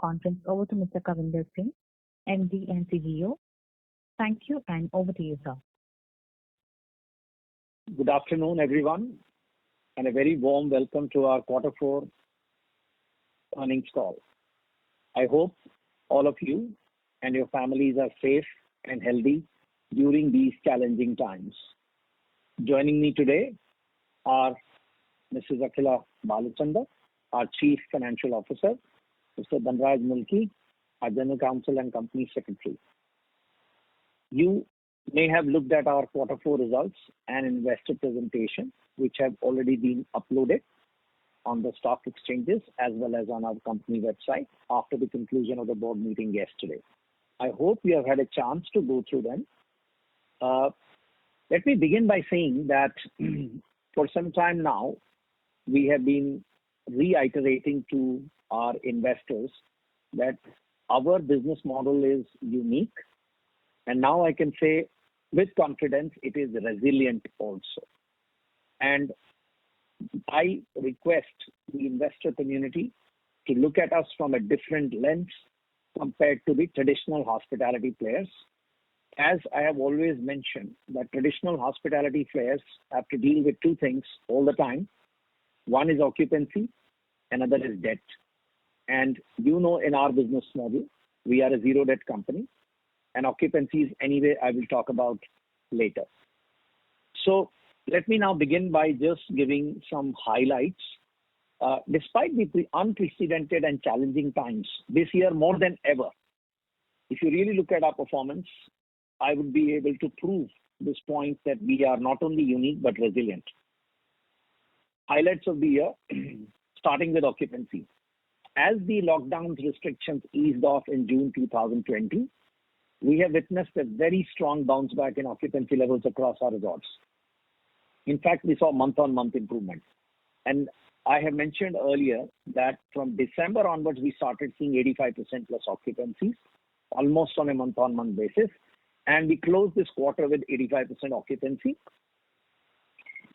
conference over to Mr. Kavinder Singh, MD and CEO. Thank you, and over to you, sir. Good afternoon, everyone, and a very warm welcome to our Q4 earnings call. I hope all of you and your families are safe and healthy during these challenging times. Joining me today are Mrs. Akhila Balachandar, our Chief Financial Officer, Mr. Dhanraj Mulki, our General Counsel and Company Secretary. You may have looked at our Q4 results and investor presentation, which have already been uploaded on the stock exchanges as well as on our company website after the conclusion of the board meeting yesterday. I hope you have had a chance to go through them. Let me begin by saying that for some time now, we have been reiterating to our investors that our business model is unique, and now I can say with confidence it is resilient also. And I request the investor community to look at us from a different lens compared to the traditional hospitality players. As I have always mentioned, that traditional hospitality players have to deal with two things all the time. One is occupancy, another is debt. And you know, in our business model, we are a zero debt company, and occupancies anyway I will talk about later. So let me now begin by just giving some highlights. Despite the unprecedented and challenging times this year more than ever, if you really look at our performance, I would be able to prove this point that we are not only unique but resilient. Highlights of the year, starting with occupancy. As the lockdown restrictions eased off in June 2020, we have witnessed a very strong bounce back in occupancy levels across our resorts. In fact, we saw month-on-month improvement. And I have mentioned earlier that from December onwards, we started seeing 85% plus occupancies, almost on a month-on-month basis. And we closed this quarter with 85% occupancy.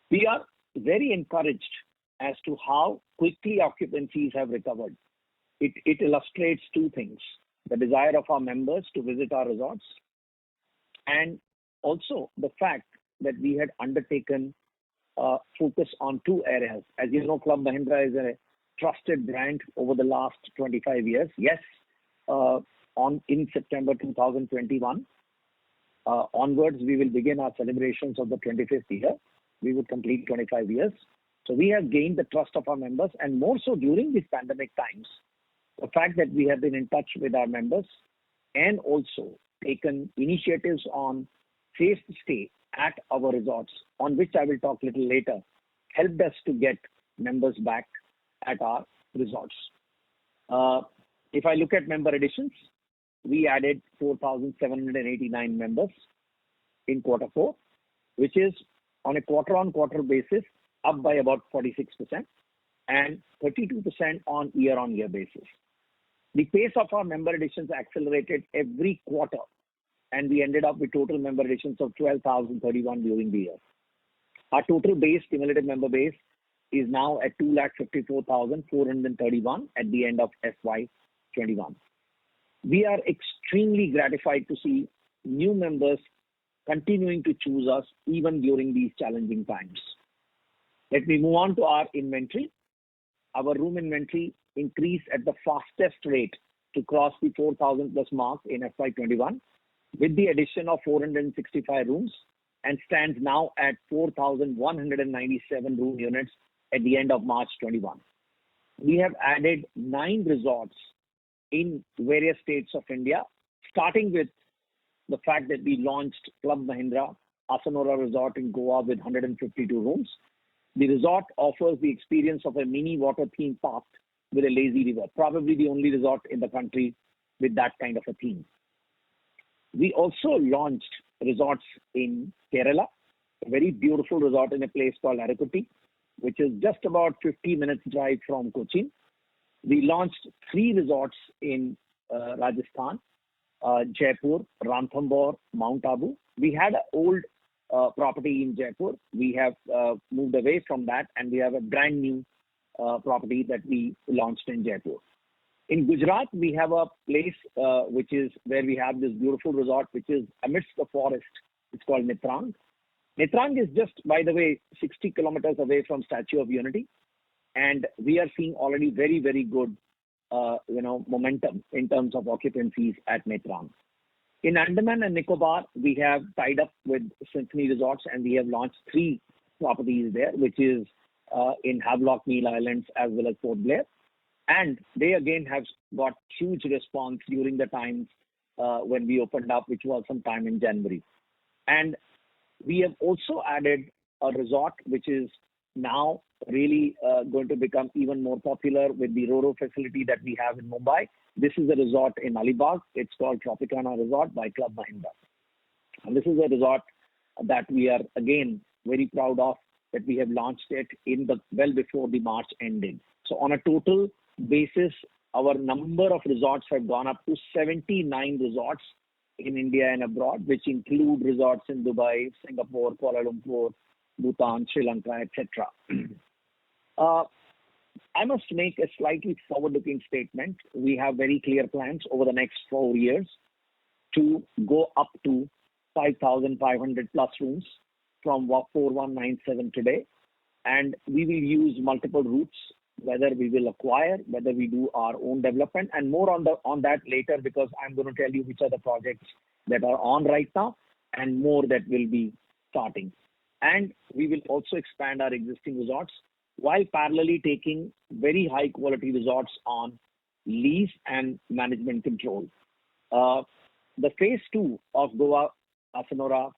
We are very encouraged as to how quickly occupancies have recovered. It illustrates two things: the desire of our members to visit our resorts, and also the fact that we had undertaken focus on two areas. As you know, Club Mahindra is a trusted brand over the last 25 years. Yes, in September 2021 onwards, we will begin our celebrations of the 25th year. We will complete 25 years. So we have gained the trust of our members, and more so during these pandemic times. The fact that we have been in touch with our members and also taken initiatives on safe stay at our resorts, on which I will talk a little later, helped us to get members back at our resorts. If I look at member additions, we added 4,789 members in Q4, which is on a quarter-on-quarter basis up by about 46% and 32% on year-on-year basis. The pace of our member additions accelerated every quarter, and we ended up with total member additions of 12,031 during the year. Our total base, cumulative member base, is now at 2,54,431 at the end of FY21. We are extremely gratified to see new members continuing to choose us even during these challenging times. Let me move on to our inventory. Our room inventory increased at the fastest rate to cross the 4,000 plus mark in FY21 with the addition of 465 rooms and stands now at 4,197 room units at the end of March 21. We have added 9 resorts in various states of India, starting with the fact that we launched Club Mahindra Asanora Resort in Goa with 152 rooms. The resort offers the experience of a mini water theme park with a lazy river, probably the only resort in the country with that kind of a theme. We also launched resorts in Kerala, a very beautiful resort in a place called Arakuti, which is just about 50 minutes drive from Cochin. We launched 3 resorts in Rajasthan, Jaipur, Ranthambore, Mount Abu. We had an old property in Jaipur. We have moved away from that, and we have a brand new property that we launched in Jaipur. In Gujarat, we have a place which is where we have this beautiful resort, which is amidst the forest. It's called Nitrang. Nitrang is just, by the way, 60 kilometers away from Statue of Unity, and we are seeing already very, very good, momentum in terms of occupancies at Nitrang. In Andaman and Nicobar, we have tied up with Symphony Resorts, and we have launched 3 properties there, which is in Havelock Neil Islands as well as Port Blair. And they again have got huge response during the times when we opened up, which was sometime in January. And we have also added a resort which is now really going to become even more popular with the Ro-Ro facility that we have in Mumbai. This is a resort in Alibag. It's called Tropicana Resort by Club Mahindra. And this is a resort that we are again very proud of, that we have launched it well before the March ended. So on a total basis, our number of resorts have gone up to 79 resorts in India and abroad, which include resorts in Dubai, Singapore, Kuala Lumpur, Bhutan, Sri Lanka, etc. I must make a slightly forward-looking statement. We have very clear plans over the next 4 years to go up to 5,500 plus rooms from 4,197 today. And we will use multiple routes, whether we will acquire, whether we do our own development, and more on that later, because I'm going to tell you which are the projects that are on right now and more that will be starting. And we will also expand our existing resorts while parallelly taking very high quality resorts on lease and management control. The phase 2 of Goa Asanora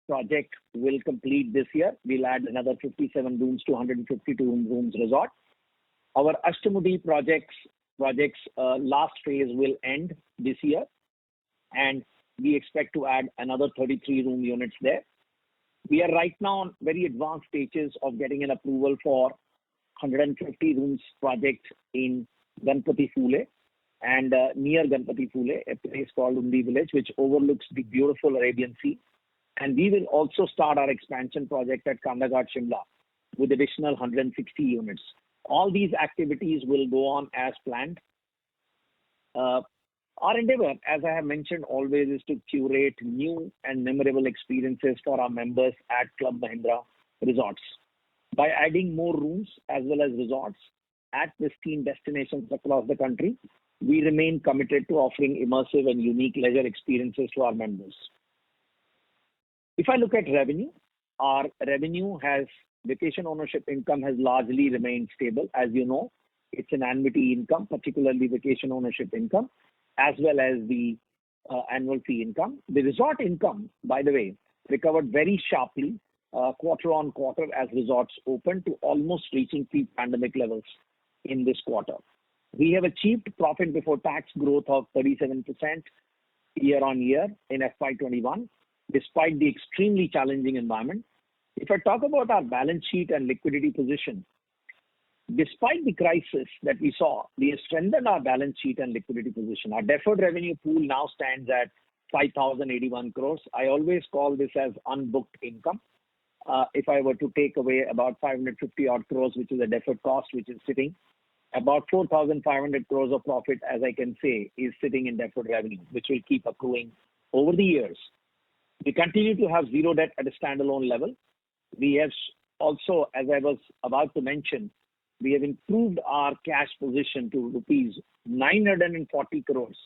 project will complete this year. We'll add another 57 rooms to 152 rooms resort. Our Ashtamudi projects last phase will end this year, and we expect to add another 33 room units there. We are right now on very advanced stages of getting an approval for 150 rooms project in Ganpati Phule and near Ganpati Phule, a place called Undi Village, which overlooks the beautiful Arabian Sea. And we will also start our expansion project at Kandaghat, Shimla with additional 160 units. All these activities will go on as planned. Our endeavor, as I have mentioned always, is to curate new and memorable experiences for our members at Club Mahindra Resorts. By adding more rooms as well as resorts at pristine destinations across the country, we remain committed to offering immersive and unique leisure experiences to our members. If I look at revenue, our vacation ownership income has largely remained stable. As you know, it's an annuity income, particularly vacation ownership income, as well as the annual fee income. The resort income, by the way, recovered very sharply quarter on quarter as resorts opened to almost reaching pre-pandemic levels in this quarter. We have achieved profit before tax growth of 37% year on year in FY21, despite the extremely challenging environment. If I talk about our balance sheet and liquidity position, despite the crisis that we saw, we have strengthened our balance sheet and liquidity position. Our deferred revenue pool now stands at 5,081 crores. I always call this as unbooked income. If I were to take away about 550 odd crores, which is a deferred cost, which is sitting, about 4,500 crores of profit, as I can say, is sitting in deferred revenue, which will keep accruing over the years. We continue to have zero debt at a standalone level. We have also, as I was about to mention, we have improved our cash position to rupees 940 crores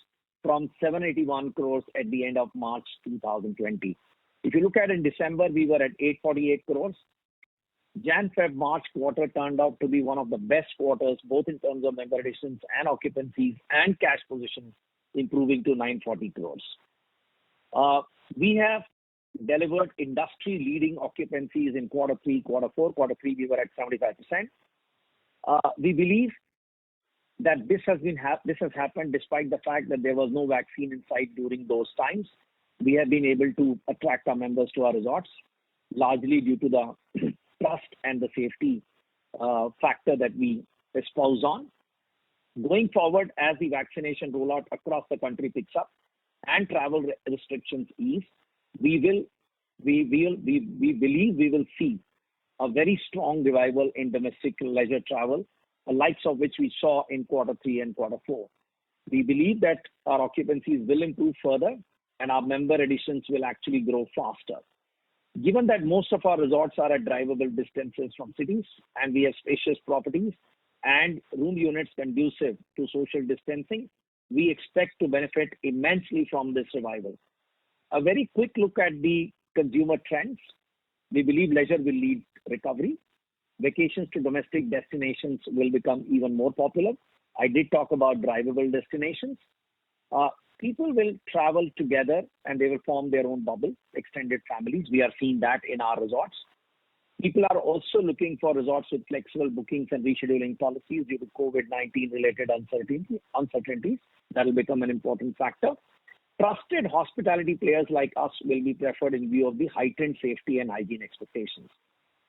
from 781 crores at the end of March 2020. If you look at in December, we were at 848 crores. Jan-Feb-March quarter turned out to be one of the best quarters, both in terms of member additions and occupancies and cash positions, improving to 940 crores. We have delivered industry-leading occupancies in quarter 3, quarter 4. Quarter 3, we were at 75%. We believe that this has happened despite the fact that there was no vaccine in sight during those times. We have been able to attract our members to our resorts, largely due to the trust and the safety factor that we espouse on. Going forward, as the vaccination rollout across the country picks up and travel restrictions ease, we believe we will see a very strong revival in domestic leisure travel, the likes of which we saw in quarter 3 and quarter 4. We believe that our occupancies will improve further and our member additions will actually grow faster. Given that most of our resorts are at drivable distances from cities and we have spacious properties and room units conducive to social distancing, we expect to benefit immensely from this revival. A very quick look at the consumer trends. We believe leisure will lead recovery. Vacations to domestic destinations will become even more popular. I did talk about drivable destinations. People will travel together and they will form their own bubble, extended families. We are seeing that in our resorts. People are also looking for resorts with flexible bookings and rescheduling policies due to COVID-19 related uncertainties. That will become an important factor. Trusted hospitality players like us will be preferred in view of the heightened safety and hygiene expectations.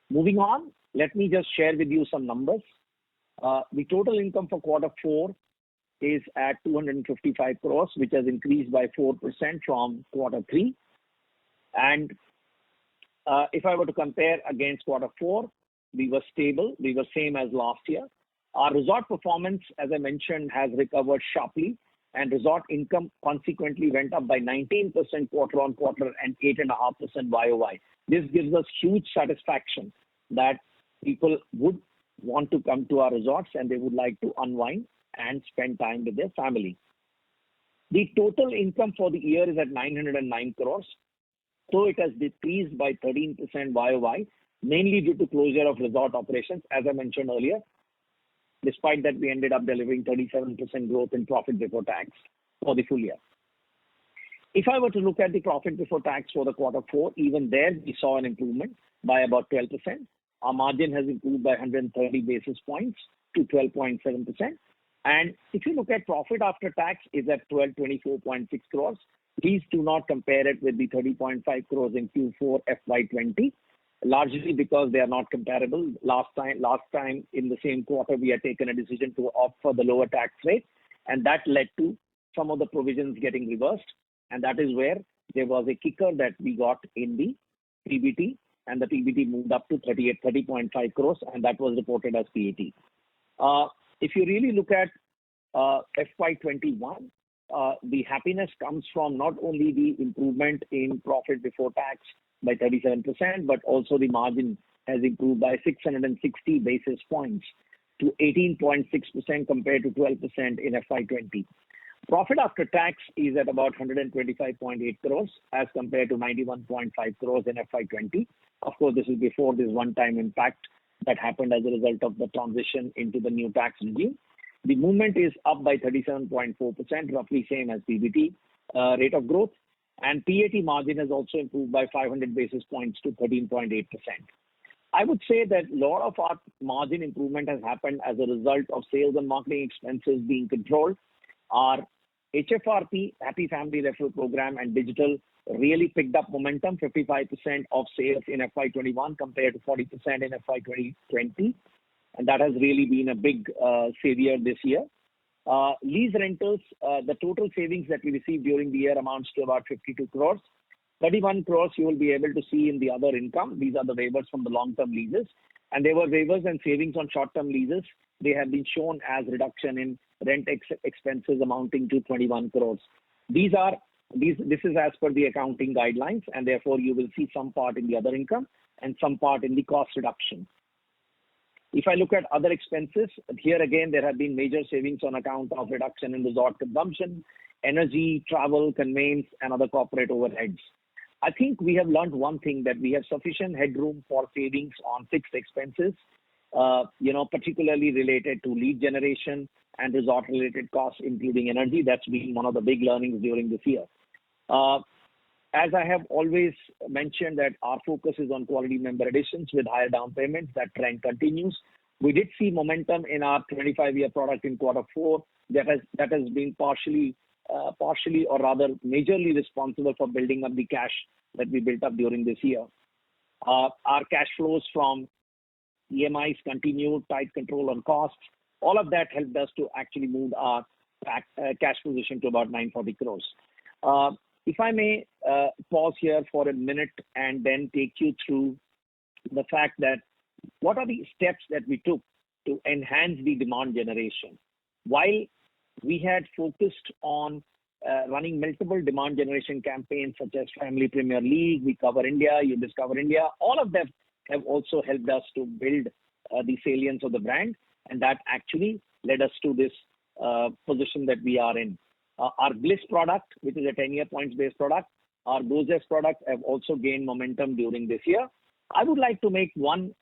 Moving on, let me just share with you some numbers. The total income for quarter 4 is at 255 crores, which has increased by 4% from quarter 3. And if I were to compare against quarter 4, we were stable. We were same as last year. Our resort performance, as I mentioned, has recovered sharply, and resort income consequently went up by 19% quarter on quarter and 8.5% YOY. This gives us huge satisfaction that people would want to come to our resorts and they would like to unwind and spend time with their family. The total income for the year is at 909 crores, so it has decreased by 13% YOY, mainly due to closure of resort operations, as I mentioned earlier. Despite that, we ended up delivering 37% growth in profit before tax for the full year. If I were to look at the profit before tax for the quarter 4, even there we saw an improvement by about 12%. Our margin has improved by 130 basis points to 12.7%. And if you look at profit after tax is at 1224.6 crores. Please do not compare it with the 30.5 crores in Q4 FY20, largely because they are not comparable. Last time in the same quarter, we had taken a decision to opt for the lower tax rate, and that led to some of the provisions getting reversed. And that is where there was a kicker that we got in the PBT, and the PBT moved up to 30.5 crores, and that was reported as PAT. If you really look at FY21, the happiness comes from not only the improvement in profit before tax by 37%, but also the margin has improved by 660 basis points to 18.6% compared to 12% in FY20. Profit after tax is at about 125.8 crores as compared to 91.5 crores in FY20. Of course, this is before this one-time impact that happened as a result of the transition into the new tax regime. The movement is up by 37.4%, roughly same as PBT rate of growth. And PAT margin has also improved by 500 basis points to 13.8%. I would say that a lot of our margin improvement has happened as a result of sales and marketing expenses being controlled. Our HFRP, Happy Family Referral Program, and digital really picked up momentum, 55% of sales in FY21 compared to 40% in FY20. And that has really been a big savior this year. Lease rentals, the total savings that we received during the year amounts to about 52 crores. 31 crores you will be able to see in the other income. These are the waivers from the long-term leases. And there were waivers and savings on short-term leases. They have been shown as reduction in rent expenses amounting to 21 crores. This is as per the accounting guidelines, and therefore you will see some part in the other income and some part in the cost reduction. If I look at other expenses, here again there have been major savings on account of reduction in resort consumption, energy, travel, conveyance, and other corporate overheads. I think we have learned one thing, that we have sufficient headroom for savings on fixed expenses, particularly related to lead generation and resort-related costs, including energy. That's been one of the big learnings during this year. As I have always mentioned, that our focus is on quality member additions with higher down payments. That trend continues. We did see momentum in our 25-year product in quarter 4 that has been partially or rather majorly responsible for building up the cash that we built up during this year. Our cash flows from EMIs continued, tight control on costs. All of that helped us to actually move our cash position to about 940 crores. If I may pause here for a minute and then take you through the fact that what are the steps that we took to enhance the demand generation. While we had focused on running multiple demand generation campaigns such as Family Premier League, We Cover India, You Discover India. All of them have also helped us to build the salience of the brand, and that actually led us to this position that we are in. Our Bliss product, which is a 10-year points-based product, our Gozes product have also gained momentum during this year. I would like to make one,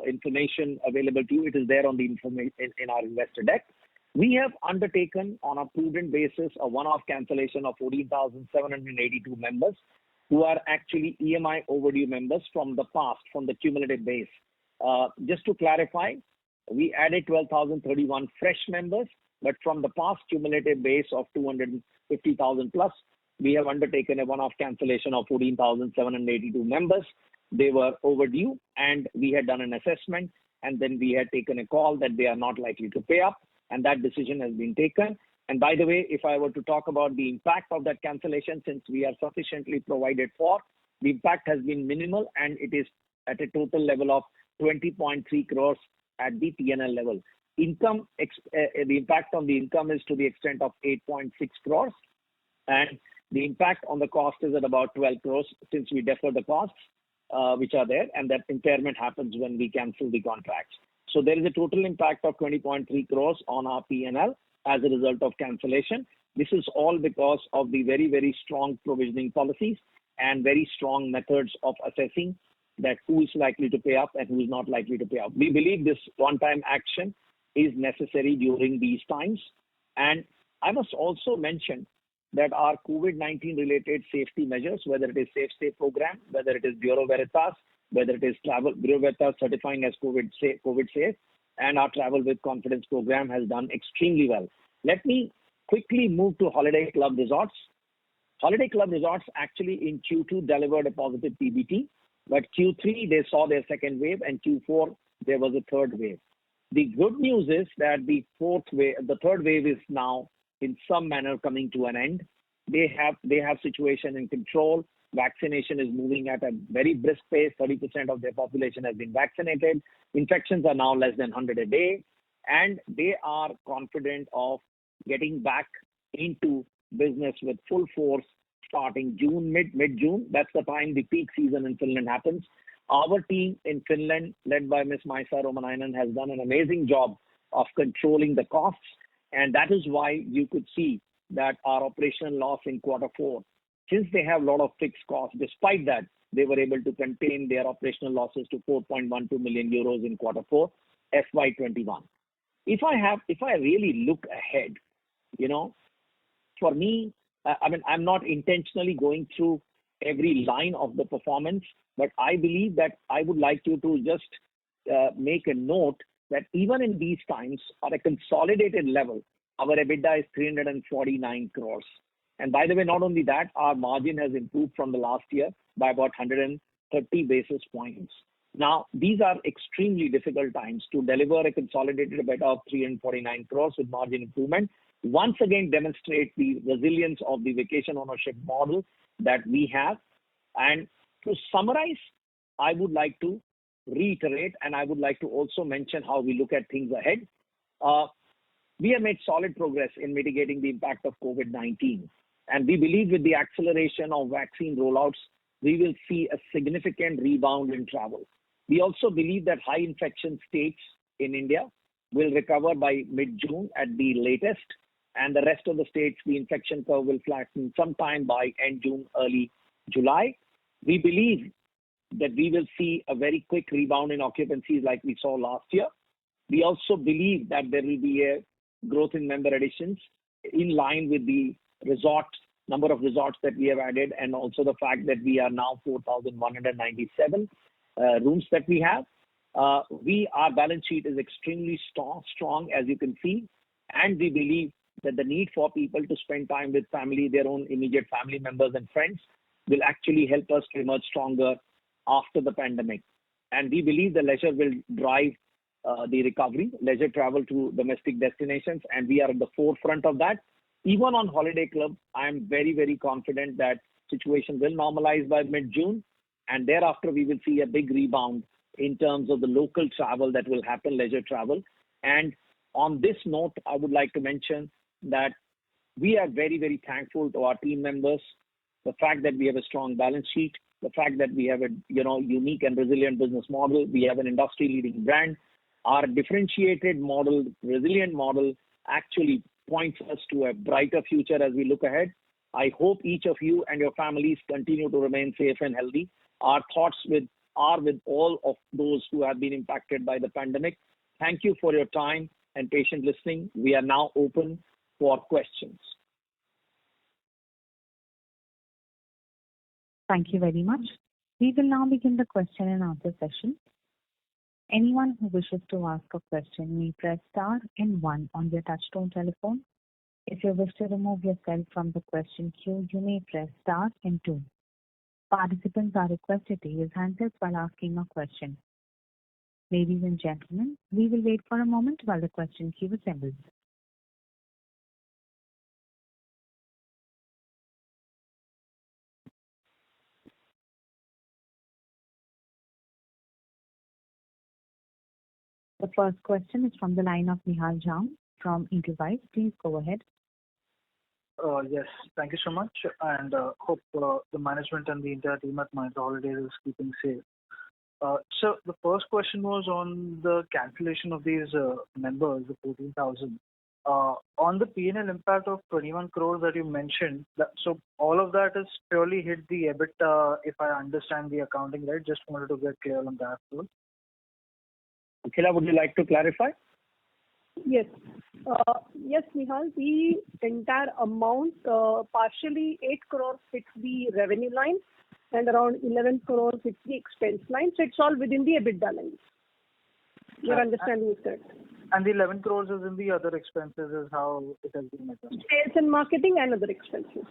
information available to you. It is there on the information in our investor deck. We have undertaken on a prudent basis a one-off cancellation of 14,782 members who are actually EMI overdue members from the past, from the cumulative base. Just to clarify, we added 12,031 fresh members, but from the past cumulative base of 250,000 plus, we have undertaken a one-off cancellation of 14,782 members. They were overdue, and we had done an assessment, and then we had taken a call that they are not likely to pay up, and that decision has been taken. And by the way, if I were to talk about the impact of that cancellation, since we are sufficiently provided for, the impact has been minimal, and it is at a total level of 20.3 crores at the P&L level. The impact on the income is to the extent of 8.6 crores, and the impact on the cost is at about 12 crores since we defer the costs which are there, and that impairment happens when we cancel the contracts. So there is a total impact of 20.3 crores on our P&L as a result of cancellation. This is all because of the very, very strong provisioning policies and very strong methods of assessing that who is likely to pay up and who is not likely to pay up. We believe this one-time action is necessary during these times. And I must also mention that our COVID-19 related safety measures, whether it is Safe Stay program, whether it is Bureau Veritas, whether it is Bureau Veritas certifying as COVID safe, and our Travel with Confidence program has done extremely well. Let me quickly move to Holiday Club Resorts. Holiday Club Resorts actually in Q2 delivered a positive PBT, but Q3 they saw their second wave, and Q4 there was a third wave. The good news is that the third wave is now in some manner coming to an end. They have situation in control. Vaccination is moving at a very brisk pace. 30% of their population has been vaccinated. Infections are now less than 100 a day, and they are confident of getting back into business with full force starting June, mid-June. That's the time the peak season in Finland happens. Our team in Finland, led by Ms. Maisa Romanainen, has done an amazing job of controlling the costs. And that is why you could see that our operational loss in Q4, since they have a lot of fixed costs, despite that, they were able to contain their operational losses to 4.12 million euros in Q4 FY21. If I really look ahead, for me, I'm not intentionally going through every line of the performance, but I believe that I would like you to just make a note that even in these times, at a consolidated level, our EBITDA is 349 crores. And by the way, not only that, our margin has improved from the last year by about 130 basis points. Now, these are extremely difficult times. To deliver a consolidated EBITDA of 349 crores with margin improvement once again demonstrate the resilience of the vacation ownership model that we have. And to summarize, I would like to reiterate, and I would like to also mention how we look at things ahead. We have made solid progress in mitigating the impact of COVID-19. And we believe with the acceleration of vaccine rollouts, we will see a significant rebound in travel. We also believe that high infection states in India will recover by mid-June at the latest, and the rest of the states, the infection curve will flatten sometime by end June, early July. We believe that we will see a very quick rebound in occupancies like we saw last year. We also believe that there will be a growth in member additions in line with the number of resorts that we have added, and also the fact that we are now 4,197 rooms that we have. Our balance sheet is extremely strong, as you can see, and we believe that the need for people to spend time with family, their own immediate family members and friends, will actually help us to emerge stronger after the pandemic. And we believe the leisure will drive the recovery, leisure travel to domestic destinations, and we are at the forefront of that. Even on Holiday Club, I am very, very confident that situation will normalize by mid-June, and thereafter we will see a big rebound in terms of the local travel that will happen, leisure travel. And On this note, I would like to mention that we are very, very thankful to our team members. The fact that we have a strong balance sheet, the fact that we have a unique and resilient business model, we have an industry-leading brand. Our differentiated model, resilient model, actually points us to a brighter future as we look ahead. I hope each of you and your families continue to remain safe and healthy. Our thoughts are with all of those who have been impacted by the pandemic. Thank you for your time and patient listening. We are now open for questions. Thank you very much. We will now begin the question and answer session. Anyone who wishes to ask a question may press star and one on their touchtone telephone. If you wish to remove yourself from the question queue, you may press star and two. Participants are requested to use handsets while asking a question. Ladies and gentlemen, we will wait for a moment while the question queue assembles. The first question is from the line of Nihal Jham from Edelweiss. Please go ahead. Yes, thank you so much, and hope the management and the entire team at Mahindra Holidays is keeping safe. So the first question was on the cancellation of these members, the 14,000. On the P&L impact of 21 crores that you mentioned, so all of that is purely hit the EBITDA, if I understand the accounting right. Just wanted to get clear on that first. Akhila, would you like to clarify? Yes. Yes, Nihal, the entire amount, partially 8 crores hits the revenue line and around 11 crores hits the expense line. So it's all within the EBITDA line. Your understanding is correct. And the 11 crores is in the other expenses is how it has been adjusted. Sales and marketing and other expenses.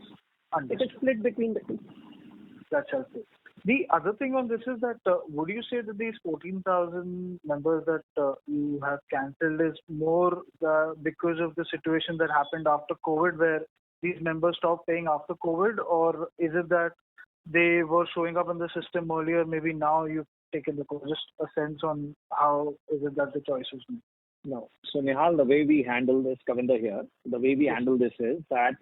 Understood. It is split between the two. That's helpful. The other thing on this is that would you say that these 14,000 members that you have cancelled is more because of the situation that happened after COVID, where these members stopped paying after COVID, or is it that they were showing up in the system earlier, maybe now you've taken the course? Just a sense on how is it that the choice was made? No. So Nihal, the way we handle this, Kavinder here, the way we handle this is that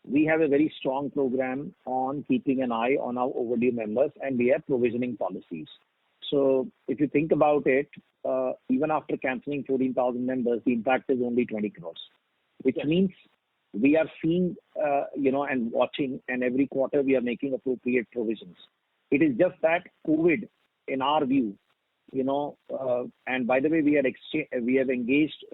we have a very strong program on keeping an eye on our overdue members, and we have provisioning policies. So if you think about it, even after cancelling 14,000 members, the impact is only 20 crores, which means we are seeing, and watching, and every quarter we are making appropriate provisions. It is just that COVID, in our view, and by the way, we had engaged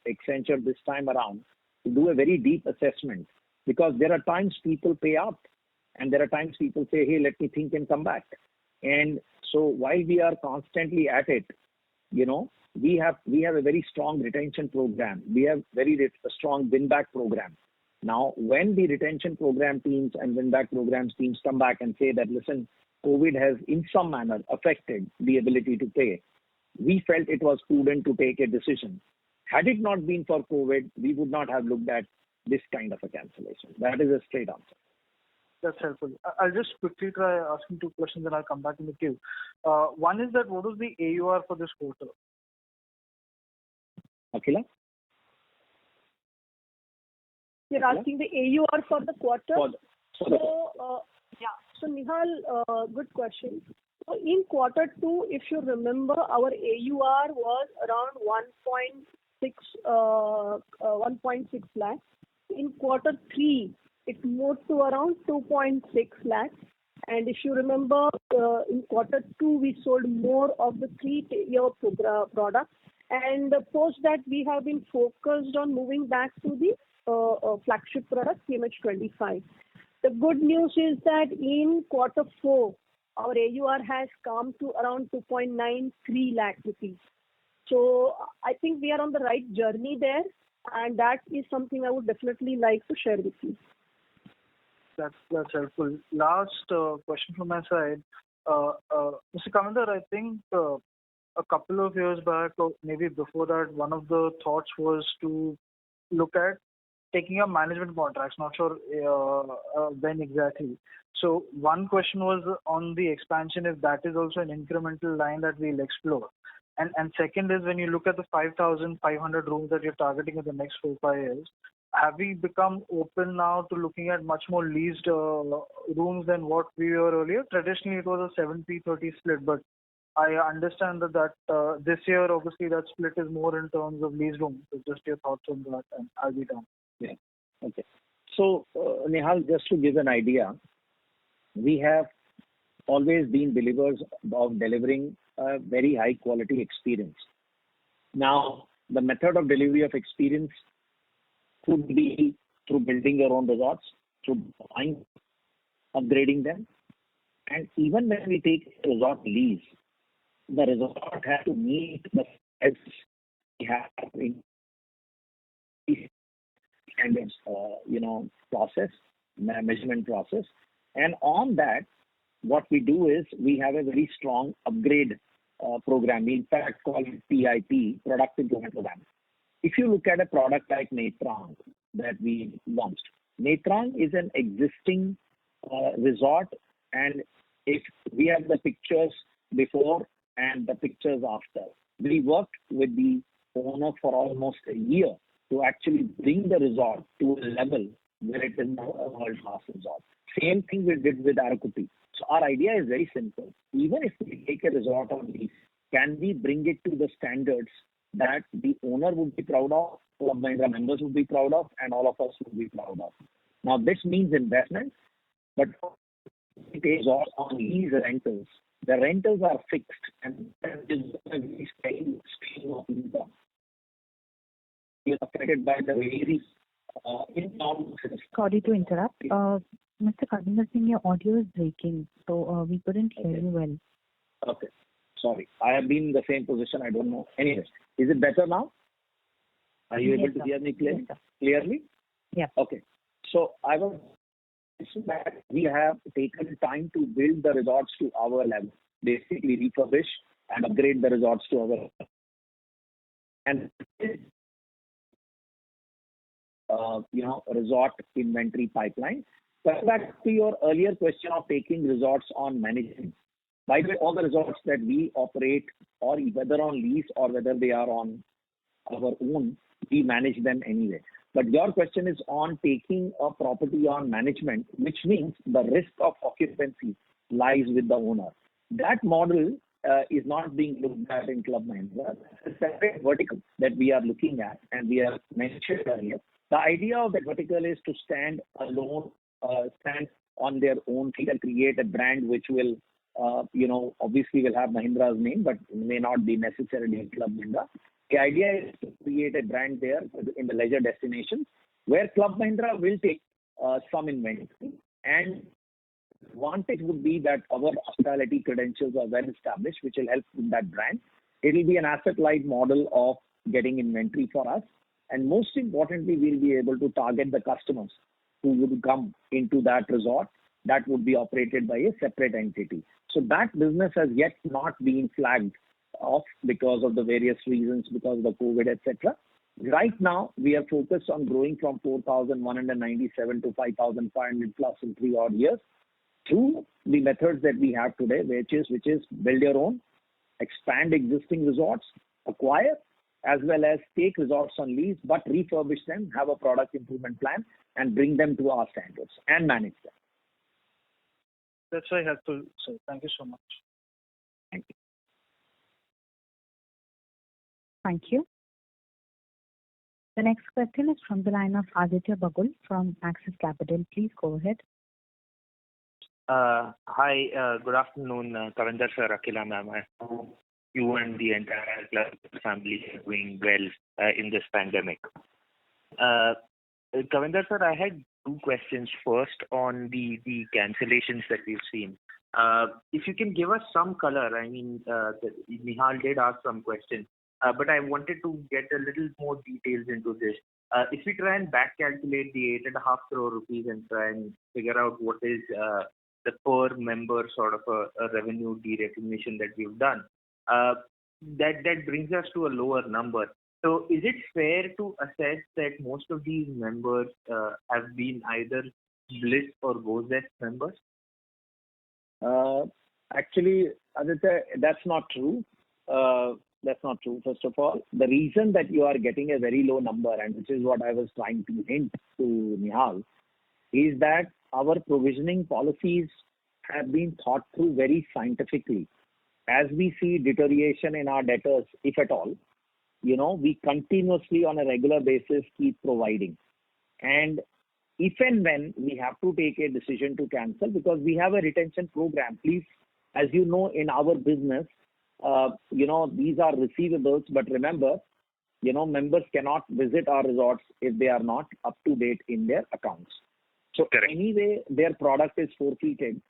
Accenture this time around to do a very deep assessment, because there are times people pay up and there are times people say, hey, let me think and come back. And so while we are constantly at it, we have a very strong retention program. We have very strong win-back program. Now, when the retention program teams and win-back programs teams come back and say that, listen, COVID has in some manner affected the ability to pay, we felt it was prudent to take a decision. Had it not been for COVID, we would not have looked at this kind of a cancellation. That is a straight answer. That's helpful. I'll just quickly try asking two questions and I'll come back in the queue. One is that what was the AUR for this quarter? Akhila? You're asking the AUR for the quarter? So Nihal, good question. So in quarter two, if you remember, our AUR was around 1.6 lakhs. In quarter three, it moved to around 2.6 lakhs. And if you remember, in quarter two, we sold more of the 3-year products. And post that, we have been focused on moving back to the flagship product, CMH25. The good news is that in quarter four, our AUR has come to around 2.93 lakh rupees. So I think we are on the right journey there, and that is something I would definitely like to share with you. That's helpful. Last question from my side. Mr. Kavinder, I think a couple of years back, or maybe before that, one of the thoughts was to look at taking up management contracts. Not sure when exactly. So one question was on the expansion, if that is also an incremental line that we'll explore. And second is, when you look at the 5,500 rooms that you're targeting in the next 4-5 years, have we become open now to looking at much more leased rooms than what we were earlier? Traditionally, it was a 70-30 split, but I understand that this year, obviously, that split is more in terms of leased rooms. So just your thoughts on that, and I'll be done. Yeah. Okay. So, Nihal, just to give an idea, we have always been believers of delivering a very high quality experience. Now, the method of delivery of experience could be through building your own resorts, through buying, upgrading them, and even when we take a resort lease, the resort has to meet the standards we have in standards, process, measurement process, and on that, what we do is we have a very strong upgrade program. We in fact call it PIP, Product Improvement Program. If you look at a product like Netrang that we launched, Netrang is an existing resort, and if we have the pictures before and the pictures after, we worked with the owner for almost a year to actually bring the resort to a level where it is now a world-class resort. Same thing we did with Arakuti. So our idea is very simple. Even if we take a resort on lease, can we bring it to the standards that the owner would be proud of, Club Mahindra members would be proud of, and all of us would be proud of? Now, this means investment, but it is all on lease rentals. The rentals are fixed, and that is a very steady stream of income. We are affected by the various in-town. Sorry to interrupt. Mr. Kavinder Singh, your audio is breaking, so we couldn't hear you well. Okay. Sorry. I have been in the same position. I don't know. Anyways, is it better now? Are you able to hear me clearly? Yeah. Okay. So I was saying that we have taken time to build the resorts to our level, basically refurbish and upgrade the resorts to our level. And resort inventory pipeline. But back to your earlier question of taking resorts on management. By the way, all the resorts that we operate, or whether on lease or whether they are on our own, we manage them anyway. But your question is on taking a property on management, which means the risk of occupancy lies with the owner. That model is not being looked at in Club Mahindra. It's a separate vertical that we are looking at, and we have mentioned earlier. The idea of that vertical is to stand alone, stand on their own feet and create a brand which will, obviously will have Mahindra's name, but may not be necessarily Club Mahindra. The idea is to create a brand there in the leisure destinations where Club Mahindra will take some inventory, and advantage would be that our hospitality credentials are well established, which will help in that brand. It will be an asset-light model of getting inventory for us. And most importantly, we'll be able to target the customers who would come into that resort that would be operated by a separate entity. So that business has yet not been flagged off because of the various reasons, because of the COVID, etc. Right now, we are focused on growing from 4,197 to 5,500 plus in 3 odd years through the methods that we have today, which is build your own, expand existing resorts, acquire, as well as take resorts on lease, but refurbish them, have a product improvement plan, and bring them to our standards and manage them. That's very helpful, sir. Thank you so much. Thank you. Thank you. The next question is from the line of Aditya Bagul from Axis Capital. Please go ahead. Hi, good afternoon, Kavinder sir, Akila ma'am. I hope you and the entire club family are doing well in this pandemic. Kavinder sir, I had 2 questions. First, on the cancellations that we've seen. If you can give us some color, I mean, Nihal did ask some questions, but I wanted to get a little more details into this. If we try and back calculate the 8.5 crore rupees and try and figure out what is the per member sort of a revenue derecognition that we've done, that brings us to a lower number. So is it fair to assess that most of these members have been either Bliss or GoZest members? Actually, Aditya, that's not true. That's not true. First of all, the reason that you are getting a very low number, and which is what I was trying to hint to Nihal, is that our provisioning policies have been thought through very scientifically. As we see deterioration in our debtors, if at all, we continuously on a regular basis keep providing. And if and when we have to take a decision to cancel, because we have a retention program, please, as you know, in our business, these are receivables, but remember, members cannot visit our resorts if they are not up to date in their accounts. So anyway, their product is forfeited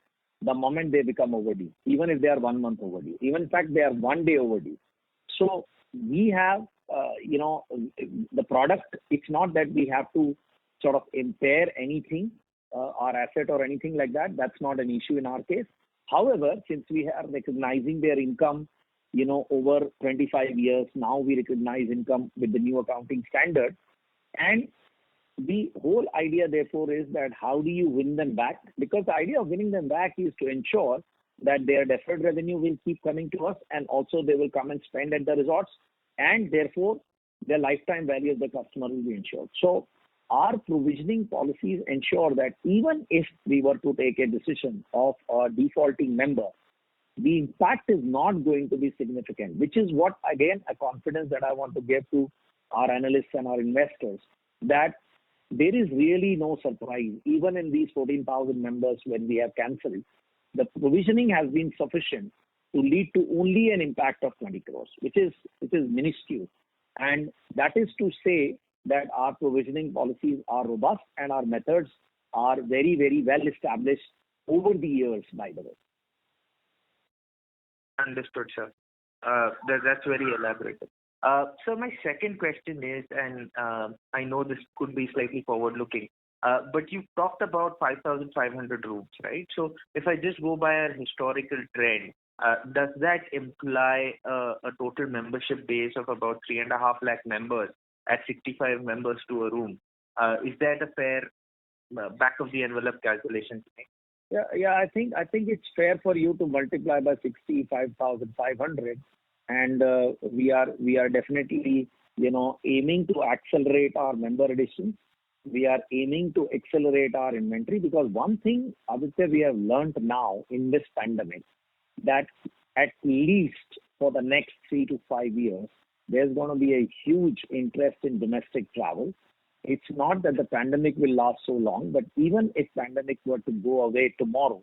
the moment they become overdue, even if they are 1 month overdue. Even in fact, they are 1 day overdue. So we have, the product, it's not that we have to sort of impair anything, our asset or anything like that. That's not an issue in our case. However, since we are recognizing their income, over 25 years, now we recognize income with the new accounting standard. And the whole idea, therefore, is that how do you win them back? Because the idea of winning them back is to ensure that their deferred revenue will keep coming to us, and also they will come and spend at the resorts, and therefore the lifetime value of the customer will be ensured. So our provisioning policies ensure that even if we were to take a decision of a defaulting member, the impact is not going to be significant, which is what, again, a confidence that I want to give to our analysts and our investors, that there is really no surprise, even in these 14,000 members when we have cancelled. The provisioning has been sufficient to lead to only an impact of 20 crores, which is minuscule. And that is to say that our provisioning policies are robust and our methods are very, very well established over the years, by the way. Understood, sir. That's very elaborate. So my second question is, and I know this could be slightly forward-looking, but you've talked about 5,500 rooms, right? So if I just go by our historical trend, does that imply a total membership base of about 3.5 lakh members at 65 members to a room? Is that a fair back-of-the-envelope calculation to make? Yeah. I think it's fair for you to multiply by 65,500, and we are definitely aiming to accelerate our member additions. We are aiming to accelerate our inventory, because one thing, Aditya, we have learned now in this pandemic, that at least for the next 3 to 5 years, there's going to be a huge interest in domestic travel. It's not that the pandemic will last so long, but even if pandemic were to go away tomorrow,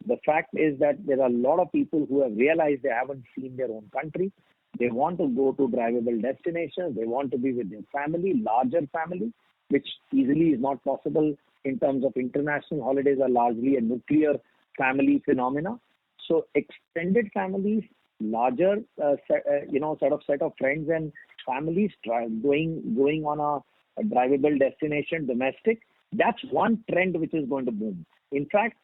the fact is that there are a lot of people who have realized they haven't seen their own country. They want to go to drivable destinations. They want to be with their family, larger family, which easily is not possible in terms of international holidays are largely a nuclear family phenomena. So extended families, larger sort of set of friends and families going on a drivable destination, domestic, that's one trend which is going to boom. In fact,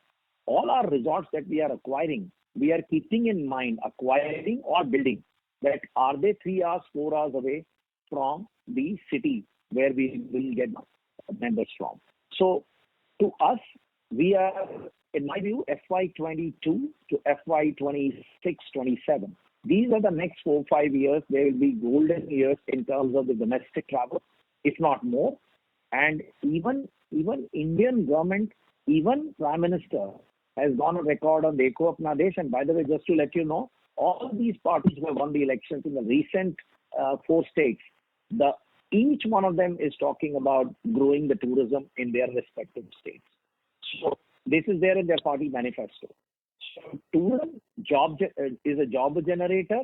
all our resorts that we are acquiring, we are keeping in mind acquiring or building that are they 3 hours, 4 hours away from the city where we will get members from. So to us, we are, in my view, FY22 to FY26-27. These are the next 4-5 years. They will be golden years in terms of the domestic travel, if not more. And even Indian government, even Prime Minister has gone on record on Dekho Apna Desh. And by the way, just to let you know, all these parties who have won the elections in the recent 4 states, each one of them is talking about growing the tourism in their respective states. So this is there in their party manifesto. So tourism is a job generator,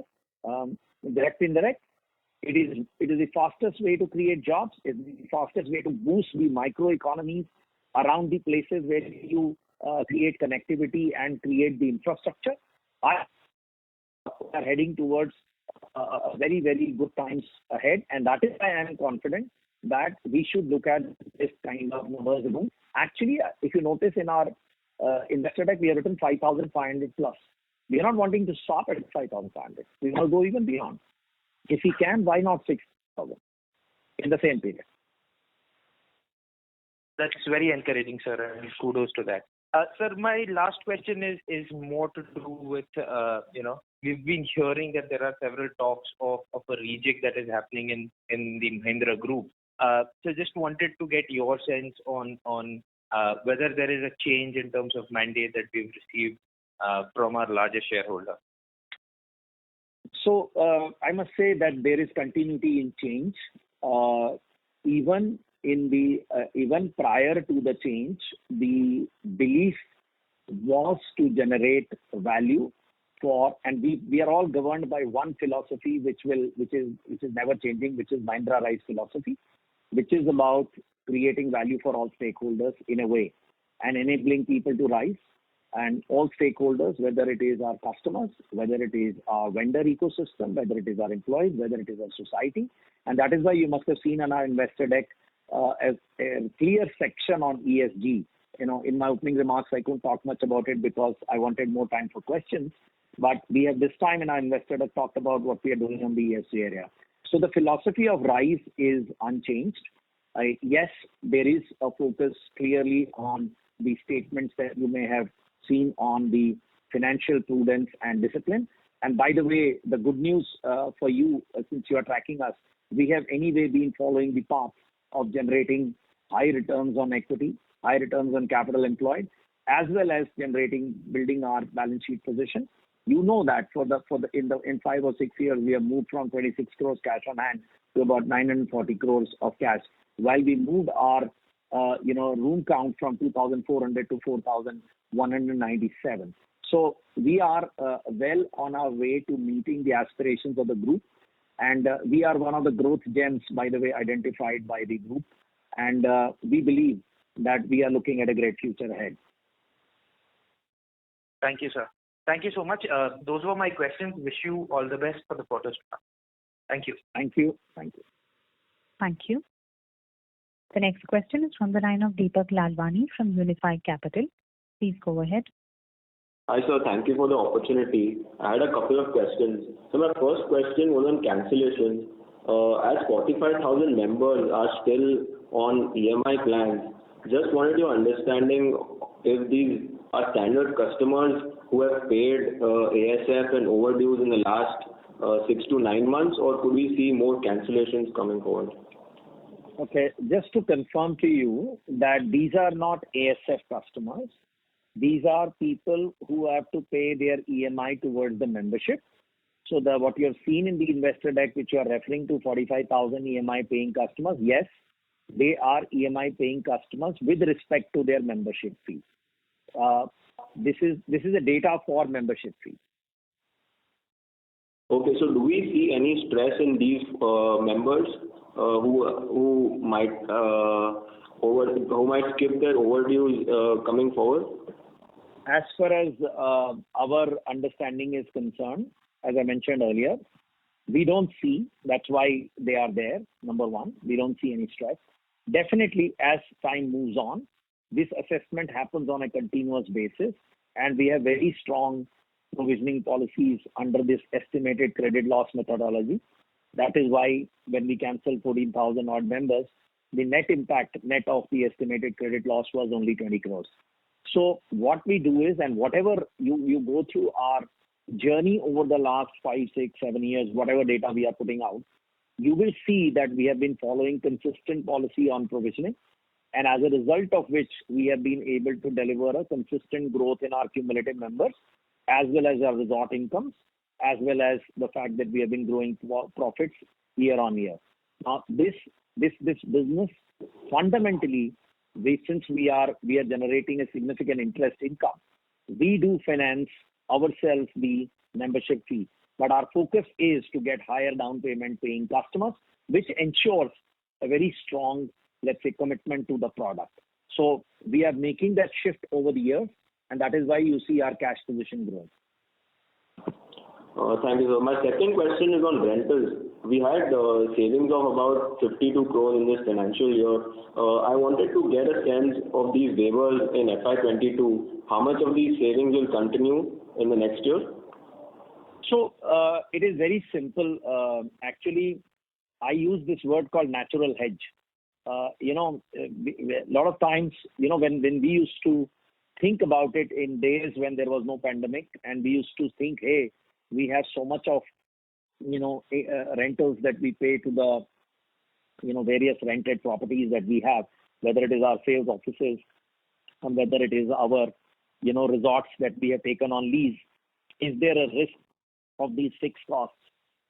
direct, indirect. It is the fastest way to create jobs. It's the fastest way to boost the microeconomies around the places where you create connectivity and create the infrastructure. We are heading towards very, very good times ahead, and that is why I am confident that we should look at this kind of numbers. Actually, if you notice in our investor deck, we have written 5,500 plus. We are not wanting to stop at 5,500. We want to go even beyond. If we can, why not 6,000 in the same period? That's very encouraging, sir, and kudos to that. Sir, my last question is more to do with, we've been hearing that there are several talks of a rejig that is happening in the Mahindra group. So just wanted to get your sense on whether there is a change in terms of mandate that we've received from our largest shareholder. So I must say that there is continuity in change. Even prior to the change, the belief was to generate value for, and we are all governed by one philosophy, which is never changing, which is Mahindra Rise philosophy, which is about creating value for all stakeholders in a way, and enabling people to rise. And all stakeholders, whether it is our customers, whether it is our vendor ecosystem, whether it is our employees, whether it is our society. And that is why you must have seen on our investor deck a clear section on ESG. In my opening remarks, I couldn't talk much about it because I wanted more time for questions. But we have this time in our investor deck talked about what we are doing on the ESG area. So the philosophy of RISE is unchanged. Yes, there is a focus clearly on the statements that you may have seen on the financial prudence and discipline. And by the way, the good news for you, since you are tracking us, we have anyway been following the path of generating high returns on equity, high returns on capital employed, as well as building our balance sheet position. You know that in 5 or 6 years, we have moved from 26 crores cash on hand to about 940 crores of cash, while we moved our room count from 2,400 to 4,197. So we are well on our way to meeting the aspirations of the group. And we are one of the growth gems, by the way, identified by the group. And we believe that we are looking at a great future ahead. Thank you, sir. Thank you so much. Those were my questions. Wish you all the best for the quarters to come. Thank you. Thank you. Thank you. Thank you. The next question is from the line of Deepak Lalwani from Unified Capital. Please go ahead. Hi, sir. Thank you for the opportunity. I had a couple of questions. So my first question was on cancellations. As 45,000 members are still on EMI plans, just wanted your understanding if these are standard customers who have paid ASF and overdues in the last 6 to 9 months, or could we see more cancellations coming forward? Okay, just to confirm to you that these are not ASF customers. These are people who have to pay their EMI towards the membership. So what you have seen in the investor deck, which you are referring to, 45,000 EMI paying customers, yes, they are EMI paying customers with respect to their membership fee. This is a data for membership fee. Okay, so do we see any stress in these members who might skip their overdues coming forward? As far as our understanding is concerned, as I mentioned earlier, we don't see. That's why they are there. Number one, we don't see any stress. Definitely, as time moves on, this assessment happens on a continuous basis, and we have very strong provisioning policies under this estimated credit loss methodology. That is why when we cancel 14,000 odd members, the net of the estimated credit loss was only 20 crores. So what we do is, and whatever you go through our journey over the last 5, 6, 7 years, whatever data we are putting out, you will see that we have been following consistent policy on provisioning. And as a result of which, we have been able to deliver a consistent growth in our cumulative members, as well as our resort incomes, as well as the fact that we have been growing profits year on year. Now, this business, fundamentally, since we are generating a significant interest income, we do finance ourselves the membership fee. But our focus is to get higher down payment paying customers, which ensures a very strong, let's say, commitment to the product. So we are making that shift over the years, and that is why you see our cash position growing. Thank you, sir. My second question is on rentals. We had savings of about 52 crores in this financial year. I wanted to get a sense of these waivers in FY22. How much of these savings will continue in the next year? So it is very simple. Actually, I use this word called natural hedge. A lot of times, when we used to think about it in days when there was no pandemic, and we used to think, hey, we have so much of rentals that we pay to the various rented properties that we have, whether it is our sales offices and whether it is our resorts that we have taken on lease. Is there a risk of these fixed costs?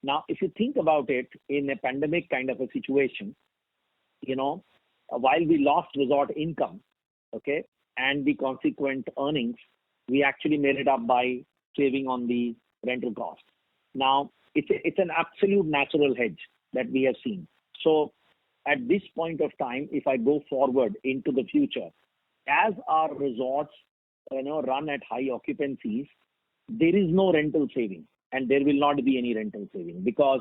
Now, if you think about it, in a pandemic kind of a situation, while we lost resort income, okay, and the consequent earnings, we actually made it up by saving on the rental cost. Now, it's an absolute natural hedge that we have seen. So at this point of time, if I go forward into the future, as our resorts run at high occupancies, there is no rental saving, and there will not be any rental saving, because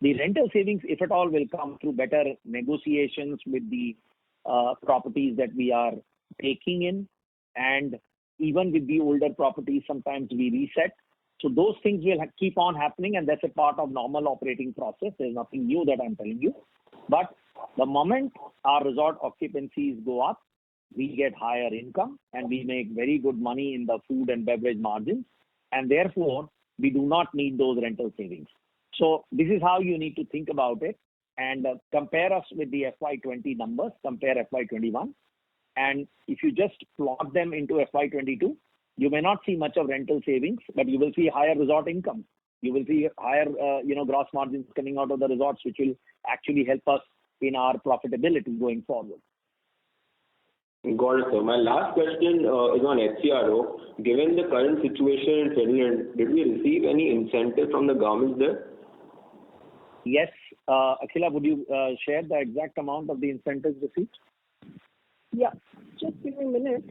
the rental savings, if at all, will come through better negotiations with the properties that we are taking in, and even with the older properties, sometimes we reset. So those things will keep on happening, and that's a part of normal operating process. There's nothing new that I'm telling you. But the moment our resort occupancies go up, we get higher income and we make very good money in the food and beverage margins, and therefore we do not need those rental savings. So this is how you need to think about it, and compare us with the FY20 numbers, compare FY21, and if you just plot them into FY22, you may not see much of rental savings, but you will see higher resort income. You will see higher gross margins coming out of the resorts, which will actually help us in our profitability going forward. Got it, sir. My last question is on HCRO. Given the current situation in Finland, did we receive any incentive from the government there? Yes. Akhila, would you share the exact amount of the incentives received? Yeah, just give me a minute.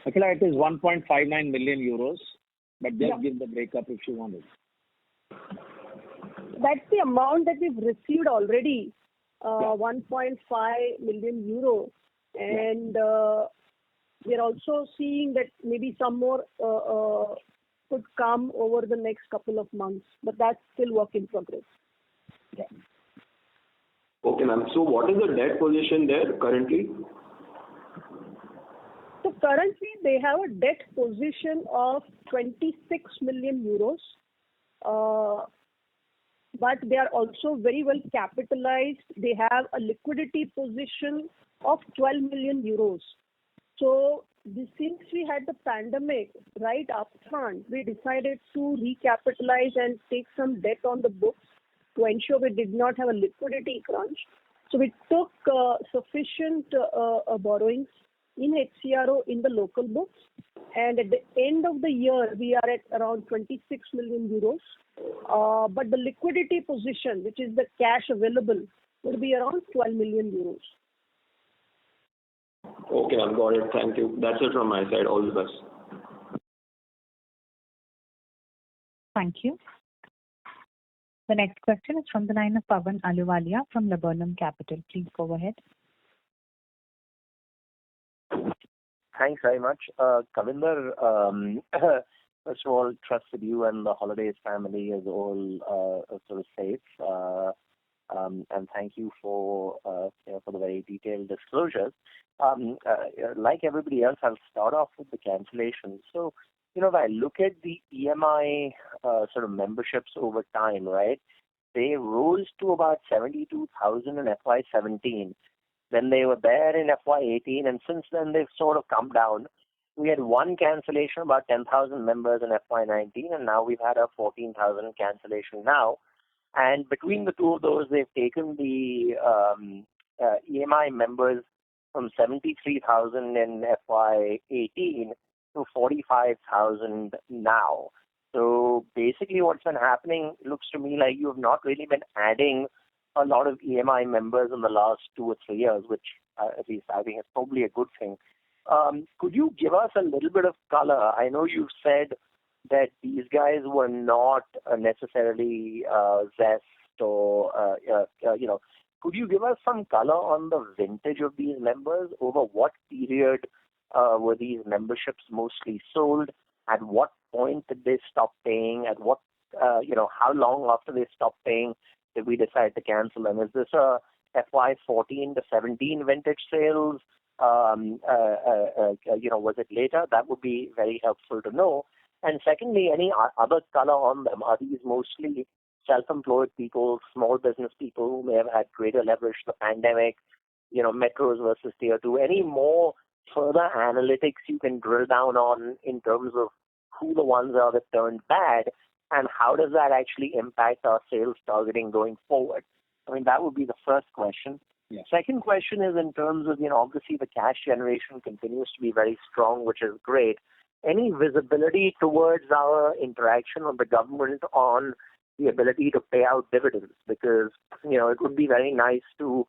Akhila, it is 1.59 million euros, but just give the breakup if you want it. That's the amount that we've received already, 1.5 million euro. And we're also seeing that maybe some more could come over the next couple of months, but that's still work in progress. Yeah. Okay, ma'am. So what is the debt position there currently? So currently they have a debt position of 26 million euros. But they are also very well capitalized. They have a liquidity position of 12 million euros. So since we had the pandemic right up front, we decided to recapitalize and take some debt on the books to ensure we did not have a liquidity crunch. So we took sufficient borrowings in HCRO in the local books, and at the end of the year we are at around 26 million euros. But the liquidity position, which is the cash available, would be around 12 million euros. Okay, I've got it. Thank you. That's it from my side. All the best. Thank you. The next question is from the line of Pawan Aluwalia from Laburnum Capital. Please go ahead. Thanks very much. Kavinder, first of all, trust that you and the Holidays family is all sort of safe. And thank you for the very detailed disclosures. Like everybody else, I'll start off with the cancellations. So, if I look at the EMI sort of memberships over time, right, they rose to about 72,000 in FY17. Then they were there in FY18, and since then they've sort of come down. We had one cancellation, about 10,000 members in FY19, and now we've had a 14,000 cancellation now. And between the two of those, they've taken the EMI members from 73,000 in FY18 to 45,000 now. So basically what's been happening, looks to me like you have not really been adding a lot of EMI members in the last 2 or 3 years, which at least I think is probably a good thing. Could you give us a little bit of color? I know you've said that these guys were not necessarily Zest or, could you give us some color on the vintage of these members? Over what period were these memberships mostly sold? At what point did they stop paying? At what, how long after they stopped paying did we decide to cancel them? Is this a FY14 to 17 vintage sales? Was it later? That would be very helpful to know. And secondly, any other color on them? Are these mostly self-employed people, small business people who may have had greater leverage to the pandemic, metros versus tier two? Any more further analytics you can drill down on in terms of who the ones are that turned bad, and how does that actually impact our sales targeting going forward? I mean, that would be the first question. Yeah. Second question is in terms of, obviously the cash generation continues to be very strong, which is great. Any visibility towards our interaction with the government on the ability to pay out dividends? Because, it would be very nice to,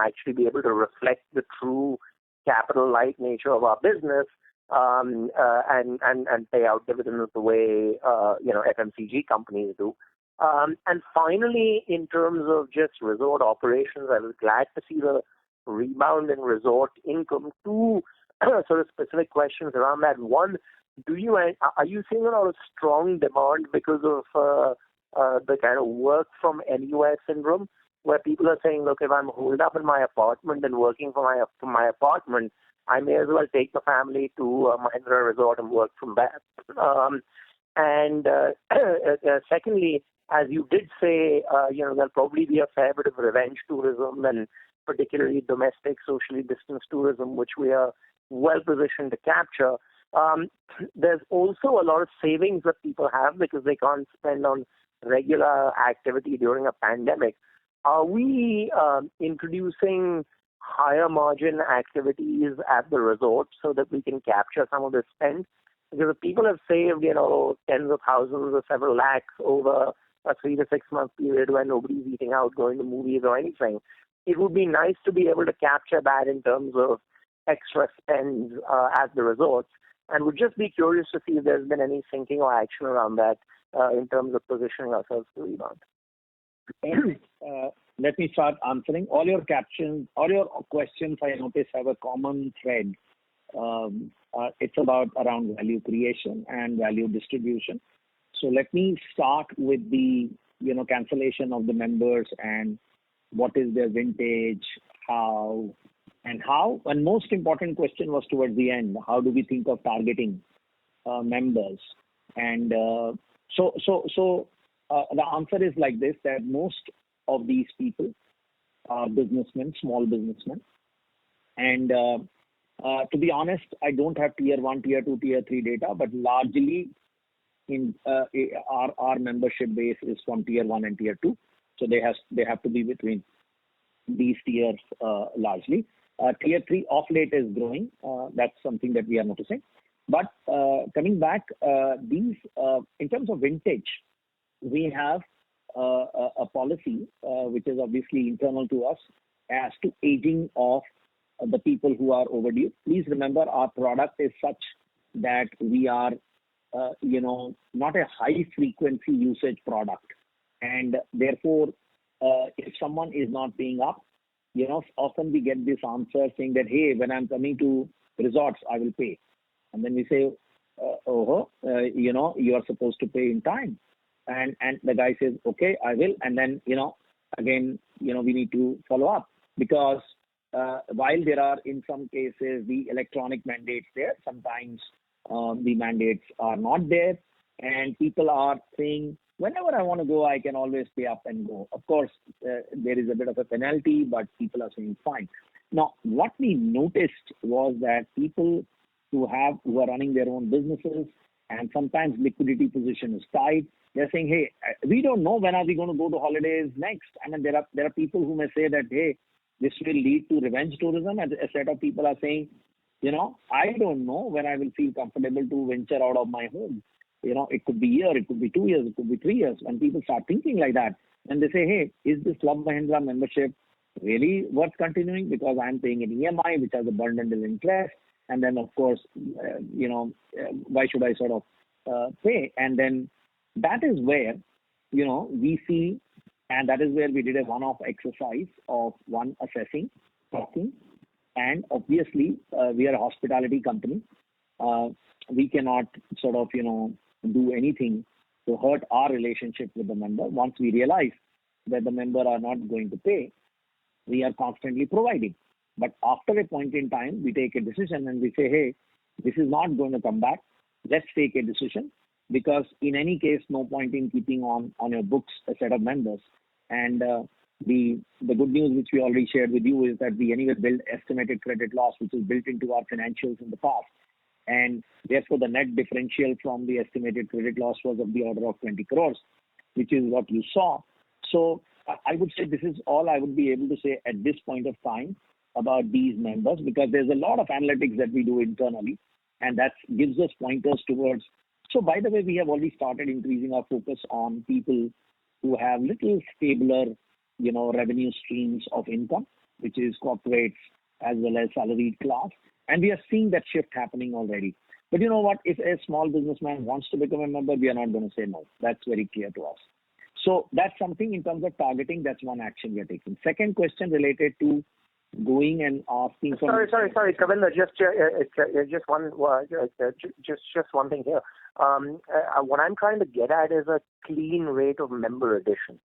actually be able to reflect the true capital-light nature of our business, and pay out dividends the way, FMCG companies do. And finally, in terms of just resort operations, I was glad to see the rebound in resort income. Two sort of specific questions around that. One, are you seeing a lot of strong demand because of the kind of work from anywhere syndrome, where people are saying, look, if I'm holed up in my apartment and working from my apartment, I may as well take the family to a Mahindra resort and work from there. Secondly, as you did say, there'll probably be a fair bit of revenge tourism, and particularly domestic socially distanced tourism, which we are well positioned to capture. There's also a lot of savings that people have because they can't spend on regular activity during a pandemic. Are we introducing higher margin activities at the resort so that we can capture some of the spend? Because if people have saved, tens of thousands or several lakhs over a 3 to 6 month period when nobody's eating out, going to movies or anything, it would be nice to be able to capture that in terms of extra spends at the resorts. And would just be curious to see if there's been any thinking or action around that in terms of positioning ourselves to rebound. Let me start answering. All your questions, I notice, have a common thread. It's around value creation and value distribution. So let me start with the cancellation of the members and what is their vintage, how, and most important question was towards the end, how do we think of targeting members? And so the answer is like this, that most of these people are businessmen, small businessmen. And to be honest, I don't have tier 1, tier 2, tier 3 data, but largely in our membership base is from tier 1 and tier 2. So they have to be between these tiers largely. Tier 3 off late is growing. That's something that we are noticing. But coming back, these in terms of vintage, we have a policy which is obviously internal to us as to aging of the people who are overdue. Please remember, our product is such that we are, not a high frequency usage product, and therefore, if someone is not paying up, often we get this answer saying that, hey, when I'm coming to resorts, I will pay, and then we say, you are supposed to pay in time, and the guy says, okay, I will, and then again, we need to follow up because. While there are in some cases the electronic mandates there, sometimes the mandates are not there, and people are saying, whenever I want to go, I can always pay up and go. Of course, there is a bit of a penalty, but people are saying fine. Now, what we noticed was that people who are running their own businesses and sometimes liquidity position is tight, they're saying, hey, we don't know when are we going to go to holidays next. I mean, there are people who may say that, hey, this will lead to revenge tourism, and a set of people are saying, I don't know when I will feel comfortable to venture out of my home. It could be a year, it could be 2 years, it could be 3 years. When people start thinking like that, and they say, hey, is this Club Mahindra membership really worth continuing? Because I'm paying an EMI, which has a bundled interest. And then, of course, why should I sort of pay? And then that is where, we see. And that is where we did a one-off exercise of assessing, talking, and obviously we are a hospitality company. We cannot sort of, do anything to hurt our relationship with the member. Once we realize that the member are not going to pay, we are constantly providing. But after a point in time, we take a decision and we say, hey, this is not going to come back. Let's take a decision, because in any case, no point in keeping on your books a set of members. And the good news which we already shared with you is that we anyway built estimated credit loss, which is built into our financials in the past. And therefore, the net differential from the estimated credit loss was of the order of 20 crores, which is what you saw. So I would say this is all I would be able to say at this point of time about these members, because there's a lot of analytics that we do internally, and that gives us pointers towards. So by the way, we have already started increasing our focus on people who have little stabler, revenue streams of income, which is corporates as well as salaried class. And we are seeing that shift happening already. But you know what? If a small businessman wants to become a member, we are not going to say no. That's very clear to us. So that's something in terms of targeting. That's one action we are taking. Second question related to going and asking. Sorry, Kavinder, just one thing here. What I'm trying to get at is a clean rate of member addition,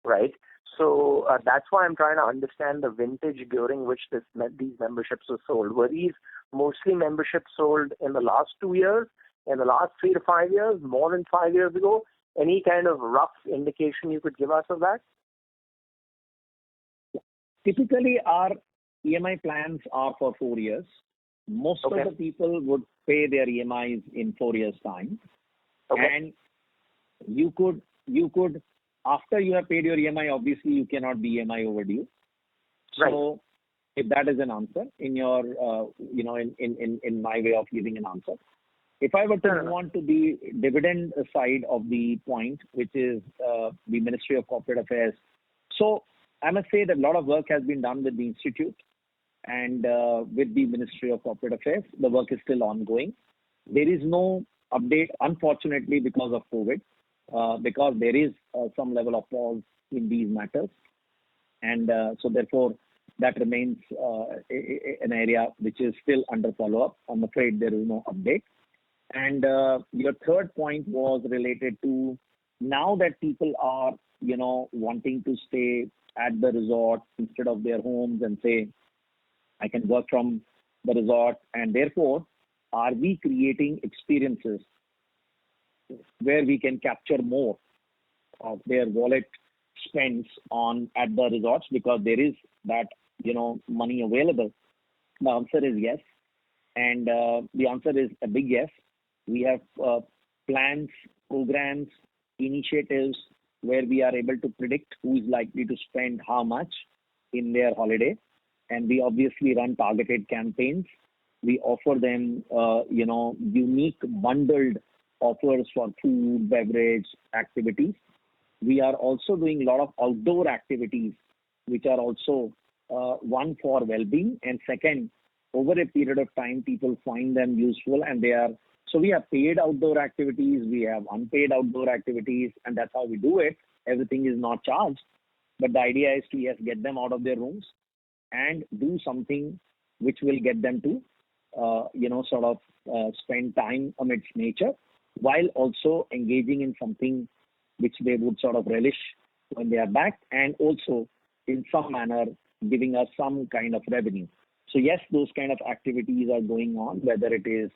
right? So that's why I'm trying to understand the vintage during which these memberships were sold. Were these mostly memberships sold in the last 2 years, in the last 3 to 5 years, more than 5 years ago? Any kind of rough indication you could give us of that? Typically, our EMI plans are for 4 years. Most of the people would pay their EMIs in 4 years' time. Okay. And you could, after you have paid your EMI, obviously you cannot be EMI overdue. Right. So if that is an answer in your, in my way of giving an answer. If I were to move on to the dividend side of the point, which is the Ministry of Corporate Affairs. So I must say that a lot of work has been done with the Institute and with the Ministry of Corporate Affairs. The work is still ongoing. There is no update, unfortunately, because of COVID, because there is some level of pause in these matters. And so therefore, that remains an area which is still under follow-up. I'm afraid there is no update. And your third point was related to now that people are, wanting to stay at the resort instead of their homes and say, I can work from the resort, and therefore, are we creating experiences where we can capture more of their wallet spends at the resorts because there is that, money available? The answer is yes. And the answer is a big yes. We have plans, programs, initiatives where we are able to predict who is likely to spend how much in their holiday. And we obviously run targeted campaigns. We offer them, unique bundled offers for food, beverage, activities. We are also doing a lot of outdoor activities, which are also one for well-being, and second, over a period of time, people find them useful, and they are. So we have paid outdoor activities, we have unpaid outdoor activities, and that's how we do it. Everything is not charged, but the idea is to get them out of their rooms and do something which will get them to, spend time amidst nature, while also engaging in something which they would sort of relish when they are back, and also in some manner giving us some kind of revenue. So yes, those kind of activities are going on, whether it is,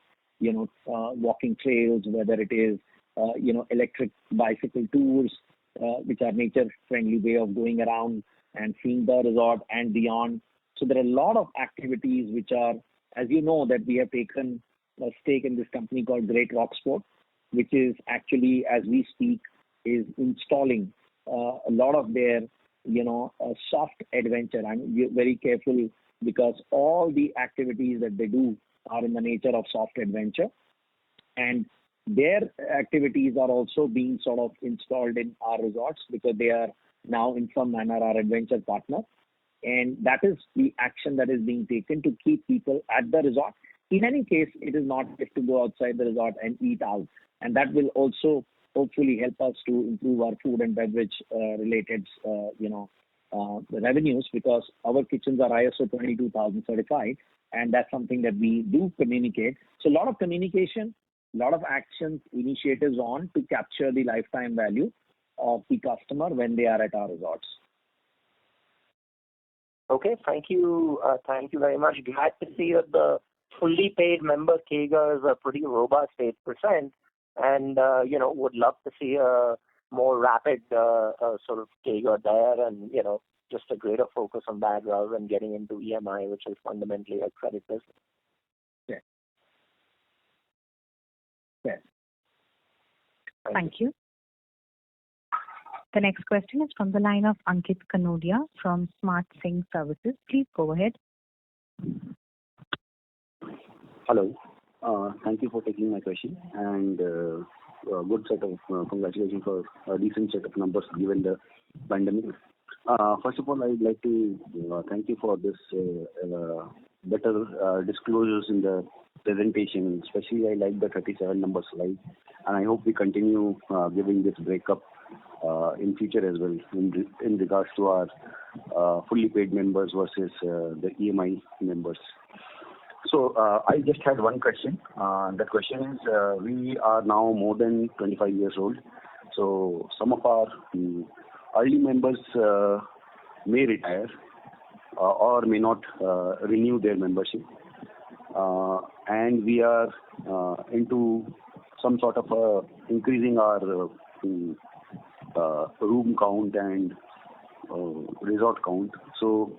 walking trails, whether it is, electric bicycle tours, which are nature-friendly way of going around and seeing the resort and beyond. So there are a lot of activities which are, as you know, that we have taken a stake in this company called Great Rock Sport, which is actually, as we speak, is installing a lot of their, soft adventure. I'm very careful because all the activities that they do are in the nature of soft adventure, and their activities are also being sort of installed in our resorts because they are now in some manner our adventure partner, and that is the action that is being taken to keep people at the resort. In any case, it is not just to go outside the resort and eat out, and that will also hopefully help us to improve our food and beverage related the revenues, because our kitchens are ISO 22000 certified, and that's something that we do communicate. So a lot of communication, a lot of actions, initiatives on to capture the lifetime value of the customer when they are at our resorts. Okay, thank you very much. Glad to see that the fully paid member CAGRs are pretty robust, 8%, and would love to see a more rapid sort of CAGR there, and just a greater focus on that rather than getting into EMI, which is fundamentally a credit business. Yes. Thank you. The next question is from the line of Ankit Kanodia from Smart Sync Services. Please go ahead. Hello. Thank you for taking my question, and good set of congratulations for a decent set of numbers given the pandemic. First of all, I would like to thank you for this better disclosures in the presentation. Especially, I like the 37 number slide, and I hope we continue giving this breakup in future as well in regards to our fully paid members versus the EMI members. So I just had one question. The question is, we are now more than 25 years old. So some of our early members may retire or may not renew their membership. And we are into some sort of increasing our room count and resort count. So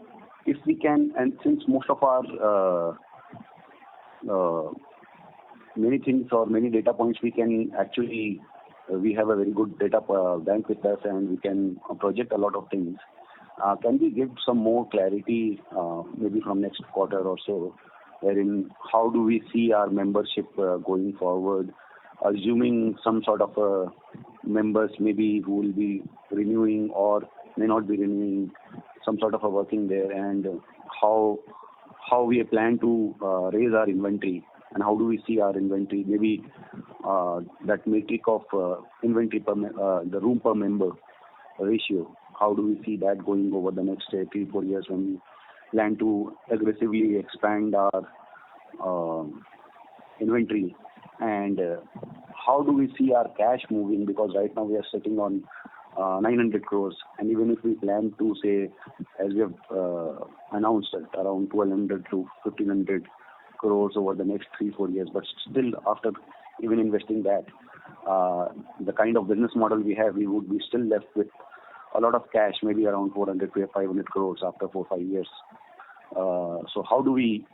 if we can, and since most of our many things or many data points we can actually, we have a very good data bank with us and we can project a lot of things. Can we give some more clarity maybe from next quarter or so, wherein how do we see our membership going forward, assuming some sort of members maybe who will be renewing or may not be renewing, some sort of a working there, and how we plan to raise our inventory, and how do we see our inventory, maybe that metric of inventory per the room per member ratio, how do we see that going over the next 3-4 years when we plan to aggressively expand our inventory, and how do we see our cash moving, because right now we are sitting on 900 crores, and even if we plan to say, as we have announced, at around 1200 to 1500 crores over the next 3-4 years, but still after even investing that, the kind of business model we have, we would be still left with a lot of cash, maybe around 400 to 500 crores after 4-5 years. So how do we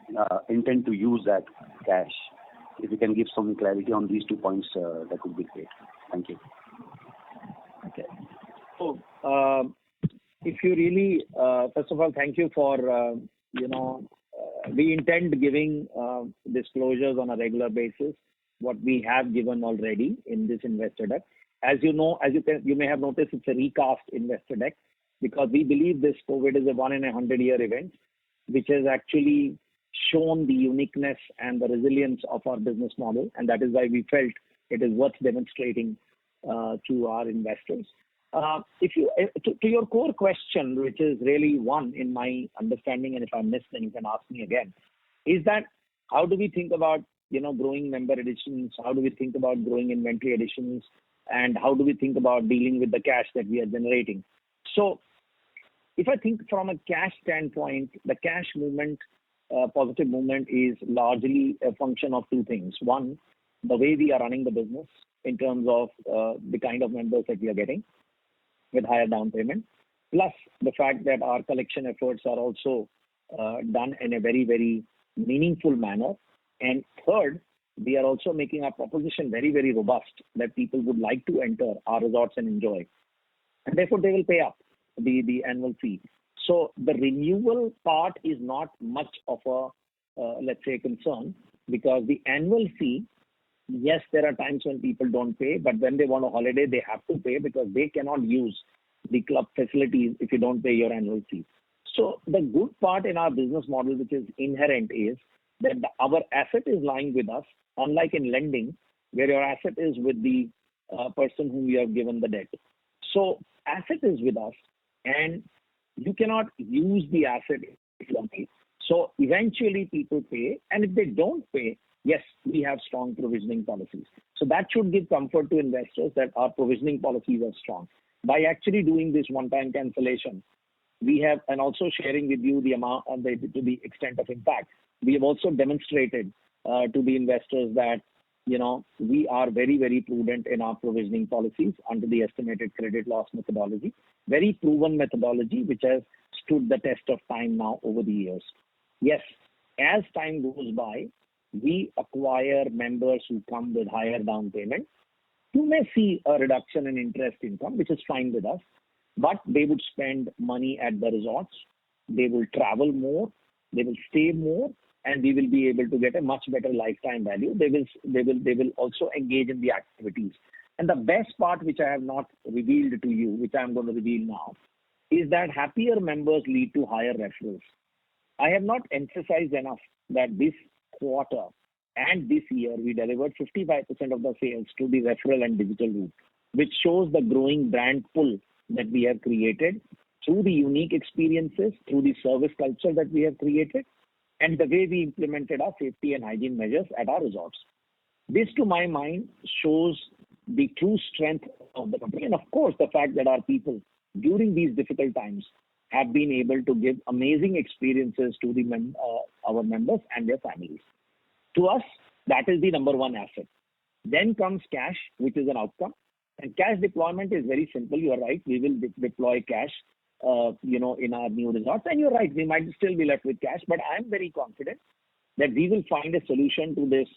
intend to use that cash? If you can give some clarity on these 2 points, that would be great. Thank you. Okay. So, if you really, first of all, thank you for, we intend giving disclosures on a regular basis, what we have given already in this investor deck. As you know, you may have noticed, it's a recast investor deck, because we believe this COVID is a 1 in a 100-year event, which has actually shown the uniqueness and the resilience of our business model, and that is why we felt it is worth demonstrating to our investors. To your core question, which is really one in my understanding, and if I missed, then you can ask me again, is that how do we think about growing member additions? How do we think about growing inventory additions? And how do we think about dealing with the cash that we are generating? So, if I think from a cash standpoint, the cash movement, positive movement, is largely a function of two things. One, the way we are running the business in terms of the kind of members that we are getting with higher down payment, plus the fact that our collection efforts are also done in a very, very meaningful manner. And third, we are also making our proposition very, very robust, that people would like to enter our resorts and enjoy. And therefore, they will pay up the annual fee. So the renewal part is not much of a, let's say, concern, because the annual fee, yes, there are times when people don't pay, but when they want a holiday, they have to pay, because they cannot use the club facilities if you don't pay your annual fee. So the good part in our business model, which is inherent, is that our asset is lying with us, unlike in lending, where your asset is with the person whom you have given the debt. So asset is with us, and you cannot use the asset if you don't pay. So eventually people pay, and if they don't pay, yes, we have strong provisioning policies. So that should give comfort to investors that our provisioning policies are strong. By actually doing this one-time cancellation, we have, and also sharing with you the amount and to the extent of impact. We have also demonstrated to the investors that we are very, very prudent in our provisioning policies under the estimated credit loss methodology. Very proven methodology which has stood the test of time now over the years. Yes, as time goes by, we acquire members who come with higher down payment. You may see a reduction in interest income, which is fine with us, but they would spend money at the resorts, they will travel more, they will stay more, and we will be able to get a much better lifetime value. They will also engage in the activities. And the best part, which I have not revealed to you, which I am going to reveal now, is that happier members lead to higher referrals. I have not emphasized enough that this quarter and this year we delivered 55% of the sales to the referral and digital route, which shows the growing brand pull that we have created through the unique experiences, through the service culture that we have created, and the way we implemented our safety and hygiene measures at our resorts. This, to my mind, shows the true strength of the company, and of course the fact that our people during these difficult times have been able to give amazing experiences to our members and their families. To us, that is the number one asset. Then comes cash, which is an outcome. And cash deployment is very simple. You are right. We will deploy cash, in our new resorts. And you're right. We might still be left with cash, but I'm very confident that we will find a solution to this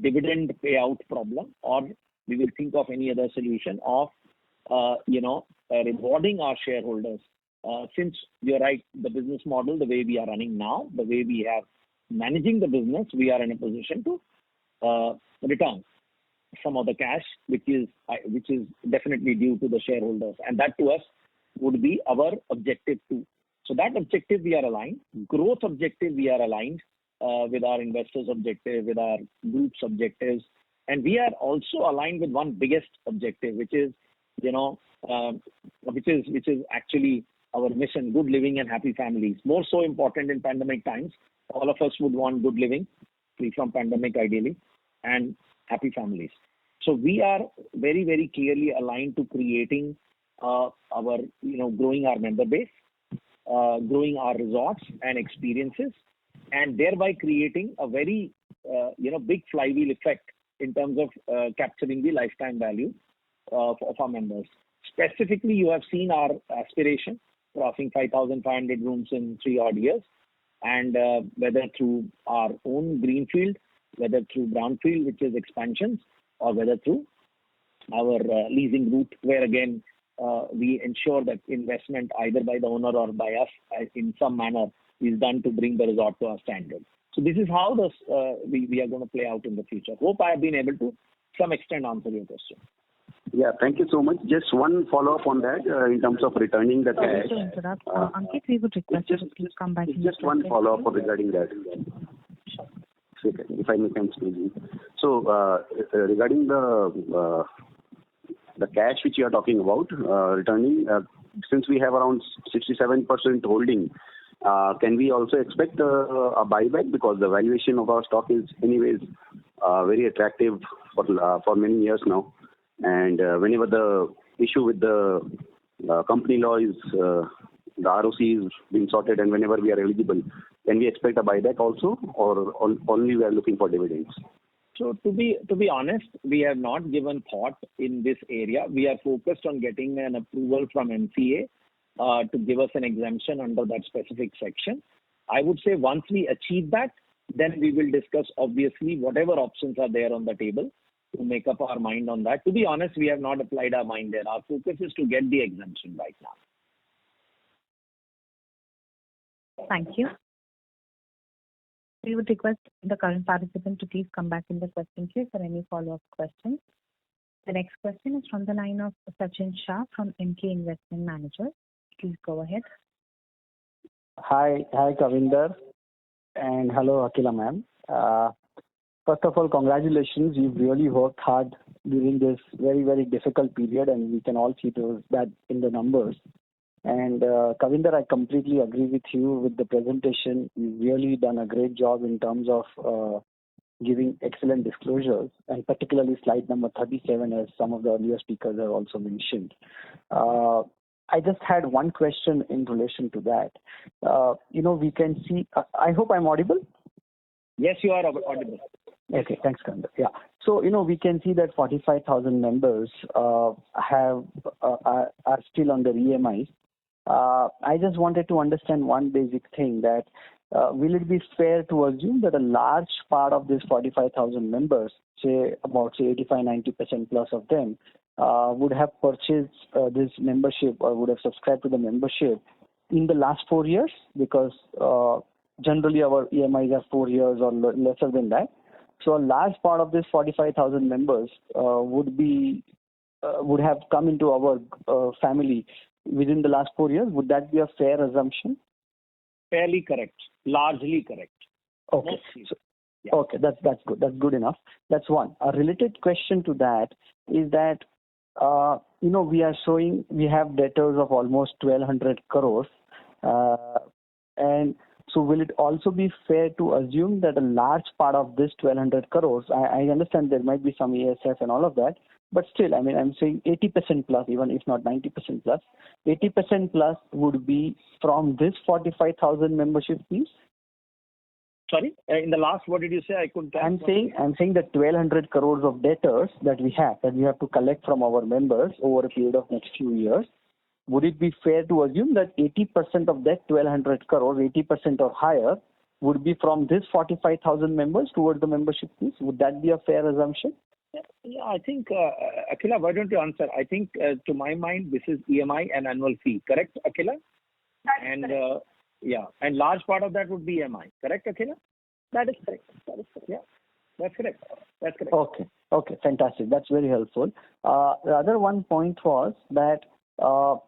dividend payout problem, or we will think of any other solution of, rewarding our shareholders. Since you're right, the business model, the way we are running now, the way we have managing the business, we are in a position to return some of the cash, which is definitely due to the shareholders, and that to us would be our objective too. So that objective we are aligned. Growth objective we are aligned with our investors' objective, with our group's objectives, and we are also aligned with one biggest objective, which is actually our mission: good living and happy families. More so important in pandemic times. All of us would want good living, free from pandemic ideally, and happy families. So we are very, very clearly aligned to creating growing our member base, growing our resorts and experiences, and thereby creating a very, big flywheel effect in terms of capturing the lifetime value of our members. Specifically, you have seen our aspiration, crossing 5,500 rooms in 3 odd years, and whether through our own greenfield, whether through brownfield, which is expansions, or whether through our leasing route, where again we ensure that investment either by the owner or by us in some manner is done to bring the resort to our standard. So this is how we are going to play out in the future. Hope I have been able to some extent answer your question. Yeah, thank you so much. Just one follow-up on that in terms of returning the cash. Sorry to interrupt. Ankit, we would request you to please come back. Just one follow-up regarding that. Sure. Okay, if I may come to. So regarding the cash which you are talking about returning, since we have around 67% holding, can we also expect a buyback, because the valuation of our stock is anyways very attractive for many years now, and whenever the issue with the company law is the ROC is being sorted, and whenever we are eligible, can we expect a buyback also, or only we are looking for dividends? So to be honest, we have not given thought in this area. We are focused on getting an approval from MCA to give us an exemption under that specific section. I would say once we achieve that, then we will discuss obviously whatever options are there on the table to make up our mind on that. To be honest, we have not applied our mind there. Our focus is to get the exemption right now. Thank you. We would request the current participant to please come back in the question queue for any follow-up questions. The next question is from the line of Sachin Shah from MK Investment Managers. Please go ahead. Hi, Kavinder, and hello, Akila ma'am. First of all, congratulations. You've really worked hard during this very, very difficult period, and we can all see that in the numbers. And Kavinder, I completely agree with you with the presentation. You've really done a great job in terms of giving excellent disclosures, and particularly slide number 37, as some of the earlier speakers have also mentioned. I just had one question in relation to that. We can see. I hope I'm audible. Yes, you are audible. Okay, thanks, Kavinder. Yeah. So, we can see that 45,000 members are still on their EMIs. I just wanted to understand one basic thing, that will it be fair to assume that a large part of this 45,000 members, say 85-90% plus of them, would have purchased this membership or would have subscribed to the membership in the last 4 years? Because generally our EMIs are 4 years or lesser than that. So a large part of this 45,000 members would have come into our family within the last 4 years. Would that be a fair assumption? Fairly correct. Largely correct. Okay. Okay, that's good. That's good enough. That's one. A related question to that is that we have debtors of almost 1,200 crores, and so will it also be fair to assume that a large part of this 1,200 crores, I understand there might be some ESF and all of that, but still, I'm saying 80% plus, even if not 90% plus, 80% plus would be from this 45,000 membership fees? Sorry, in the last, what did you say? I couldn't. I'm saying that 1,200 crores of debtors that we have to collect from our members over a period of next few years. Would it be fair to assume that 80% of that 1,200 crores, 80% or higher, would be from this 45,000 members towards the membership fees? Would that be a fair assumption? Yeah, I think, Akhila, why don't you answer? I think, to my mind, this is EMI and annual fee. Correct, Akhila? That is correct. And large part of that would be EMI. Correct, Akhila? That is correct. Yeah, that's correct. Okay, fantastic. That's very helpful. The other one point was that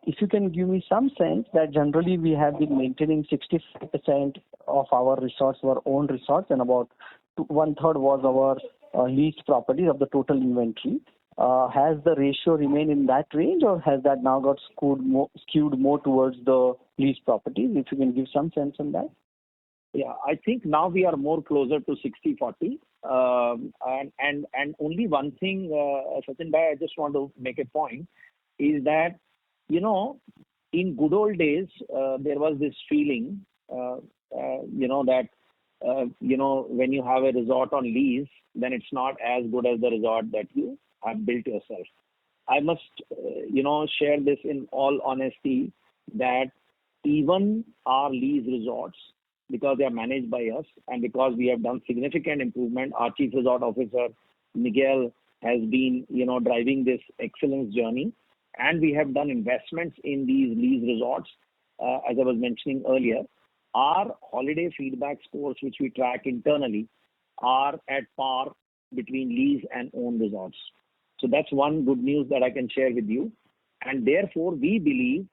if you can give me some sense that generally we have been maintaining 65% of our resorts were own resorts and about 1/3 was our leased properties of the total inventory. Has the ratio remained in that range, or has that now got skewed more towards the leased properties? If you can give some sense on that. Yeah, I think now we are more closer to 60-40. And only one thing, Sachin Bhai, I just want to make a point, is that, in good old days, there was this feeling, that, when you have a resort on lease, then it's not as good as the resort that you have built yourself. I must, share this in all honesty, that even our lease resorts, because they are managed by us and because we have done significant improvement, our Chief Resort Officer, Miguel, has been, driving this excellence journey. And we have done investments in these lease resorts, as I was mentioning earlier. Our holiday feedback scores, which we track internally, are at par between lease and own resorts. So that's one good news that I can share with you. And therefore, we believe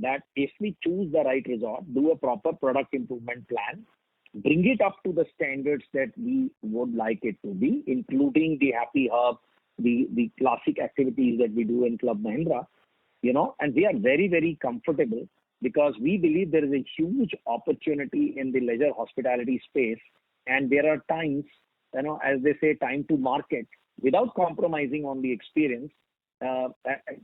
that if we choose the right resort, do a proper product improvement plan, bring it up to the standards that we would like it to be, including the Happy Hub, the classic activities that we do in Club Mahindra, and we are very, very comfortable because we believe there is a huge opportunity in the leisure hospitality space. And there are times, as they say, time to market without compromising on the experience.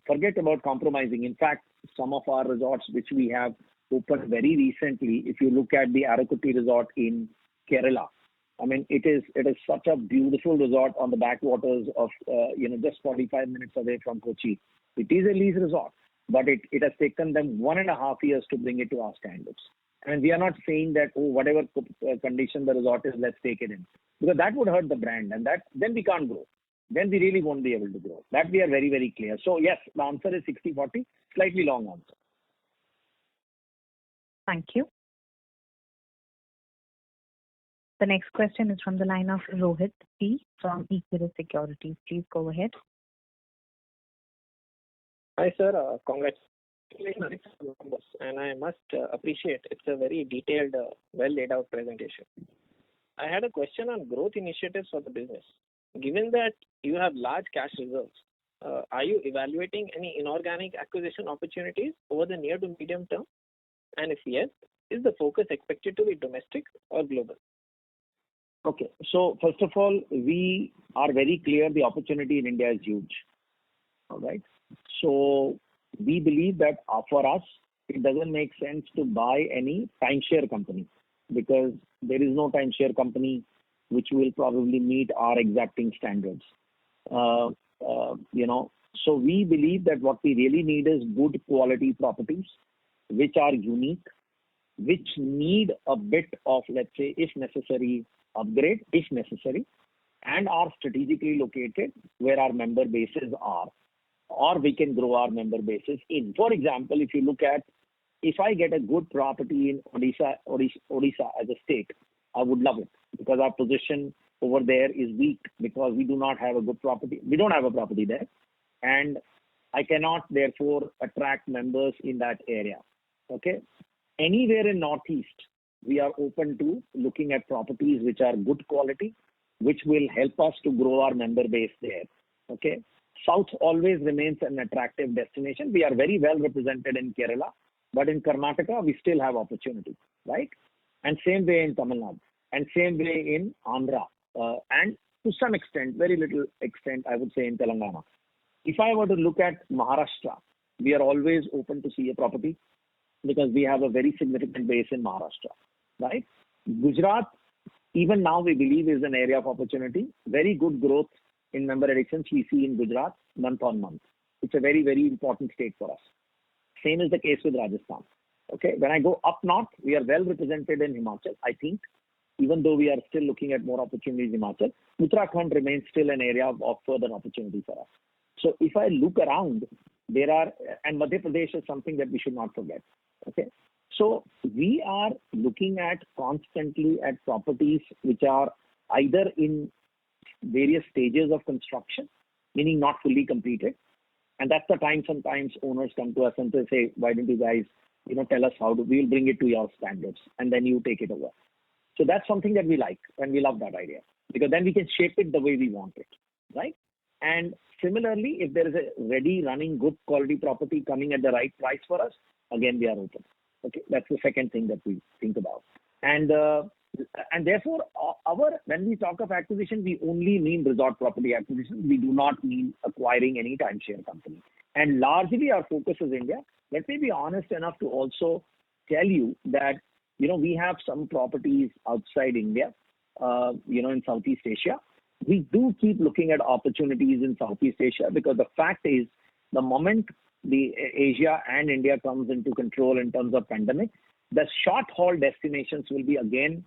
Forget about compromising. In fact, some of our resorts, which we have opened very recently, if you look at the Arakuti resort in Kerala, it is such a beautiful resort on the backwaters of, just 45 minutes away from Kochi. It is a lease resort, but it has taken them 1.5 years to bring it to our standards. And we are not saying that, whatever condition the resort is, let's take it in. Because that would hurt the brand, and then we can't grow. Then we really won't be able to grow. That we are very, very clear. So yes, the answer is 60-40, slightly long answer. Thank you. The next question is from the line of Rohit P. from Equirus Securities. Please go ahead. Hi, sir. Congratulations. And I must appreciate it's a very detailed, well laid out presentation. I had a question on growth initiatives for the business. Given that you have large cash reserves, are you evaluating any inorganic acquisition opportunities over the near to medium term? And if yes, is the focus expected to be domestic or global? Okay. So first of all, we are very clear the opportunity in India is huge. All right. So, we believe that for us, it doesn't make sense to buy any timeshare company because there is no timeshare company which will probably meet our exacting standards. So we believe that what we really need is good quality properties which are unique, which need a bit of, let's say, if necessary, upgrade, if necessary, and are strategically located where our member bases are, or we can grow our member bases in. For example, if I get a good property in Odisha as a state, I would love it because our position over there is weak because we do not have a good property. We don't have a property there, and I cannot therefore attract members in that area. Okay, anywhere in Northeast, we are open to looking at properties which are good quality, which will help us to grow our member base there. Okay, South always remains an attractive destination. We are very well represented in Kerala, but in Karnataka, we still have opportunity, right? And same way in Tamil Nadu, and same way in Andhra, and to some extent, very little extent, I would say in Telangana. If I were to look at Maharashtra, we are always open to see a property because we have a very significant base in Maharashtra, right? Gujarat, even now we believe is an area of opportunity. Very good growth in member additions we see in Gujarat month on month. It's a very, very important state for us. Same is the case with Rajasthan. Okay, when I go up north, we are well represented in Himachal. I think, even though we are still looking at more opportunities in Himachal, Uttarakhand remains still an area of further opportunity for us. So if I look around, and Madhya Pradesh is something that we should not forget. Okay, so we are looking at constantly at properties which are either in various stages of construction, meaning not fully completed. And that's the time sometimes owners come to us and they say, why don't you guys, tell us we'll bring it to your standards and then you take it over. So that's something that we like and we love that idea because then we can shape it the way we want it, right? And similarly, if there is a ready running good quality property coming at the right price for us, again, we are open. Okay, that's the second thing that we think about. And therefore, when we talk of acquisition, we only mean resort property acquisition. We do not mean acquiring any timeshare company. And largely our focus is India. Let me be honest enough to also tell you that, we have some properties outside India, in Southeast Asia. We do keep looking at opportunities in Southeast Asia because the fact is the moment the Asia and India comes into control in terms of pandemic, the short haul destinations will be again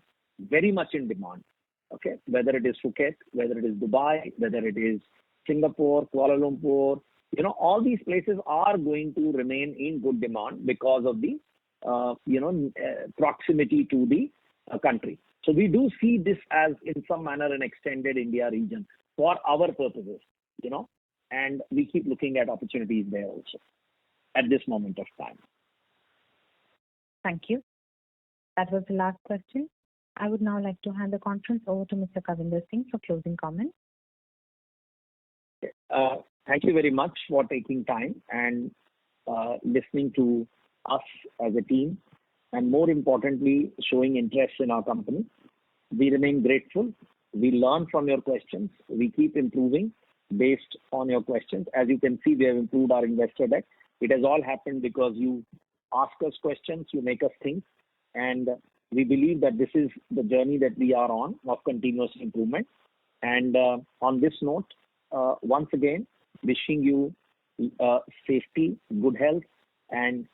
very much in demand. Okay, whether it is Phuket, whether it is Dubai, whether it is Singapore, Kuala Lumpur, all these places are going to remain in good demand because of the proximity to the country. So we do see this as in some manner an extended India region for our purposes, and we keep looking at opportunities there also at this moment of time. Thank you. That was the last question. I would now like to hand the conference over to Mr. Kavinder Singh for closing comments. Thank you very much for taking time and listening to us as a team, and more importantly, showing interest in our company. We remain grateful. We learn from your questions. We keep improving based on your questions. As you can see, we have improved our investor deck. It has all happened because you ask us questions, you make us think, and we believe that this is the journey that we are on of continuous improvement. And on this note, once again, wishing you safety, good health, and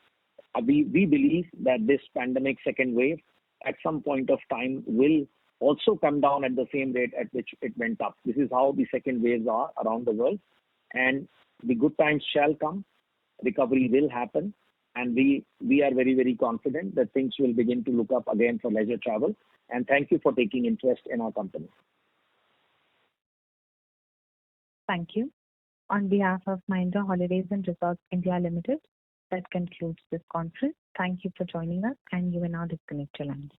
we believe that this pandemic second wave at some point of time will also come down at the same rate at which it went up. This is how the second waves are around the world, and the good times shall come. Recovery will happen, and we are very, very confident that things will begin to look up again for leisure travel. And thank you for taking interest in our company. Thank you. On behalf of Mahindra Holidays and Resorts India Limited, that concludes this conference. Thank you for joining us, and you may now disconnect your lines.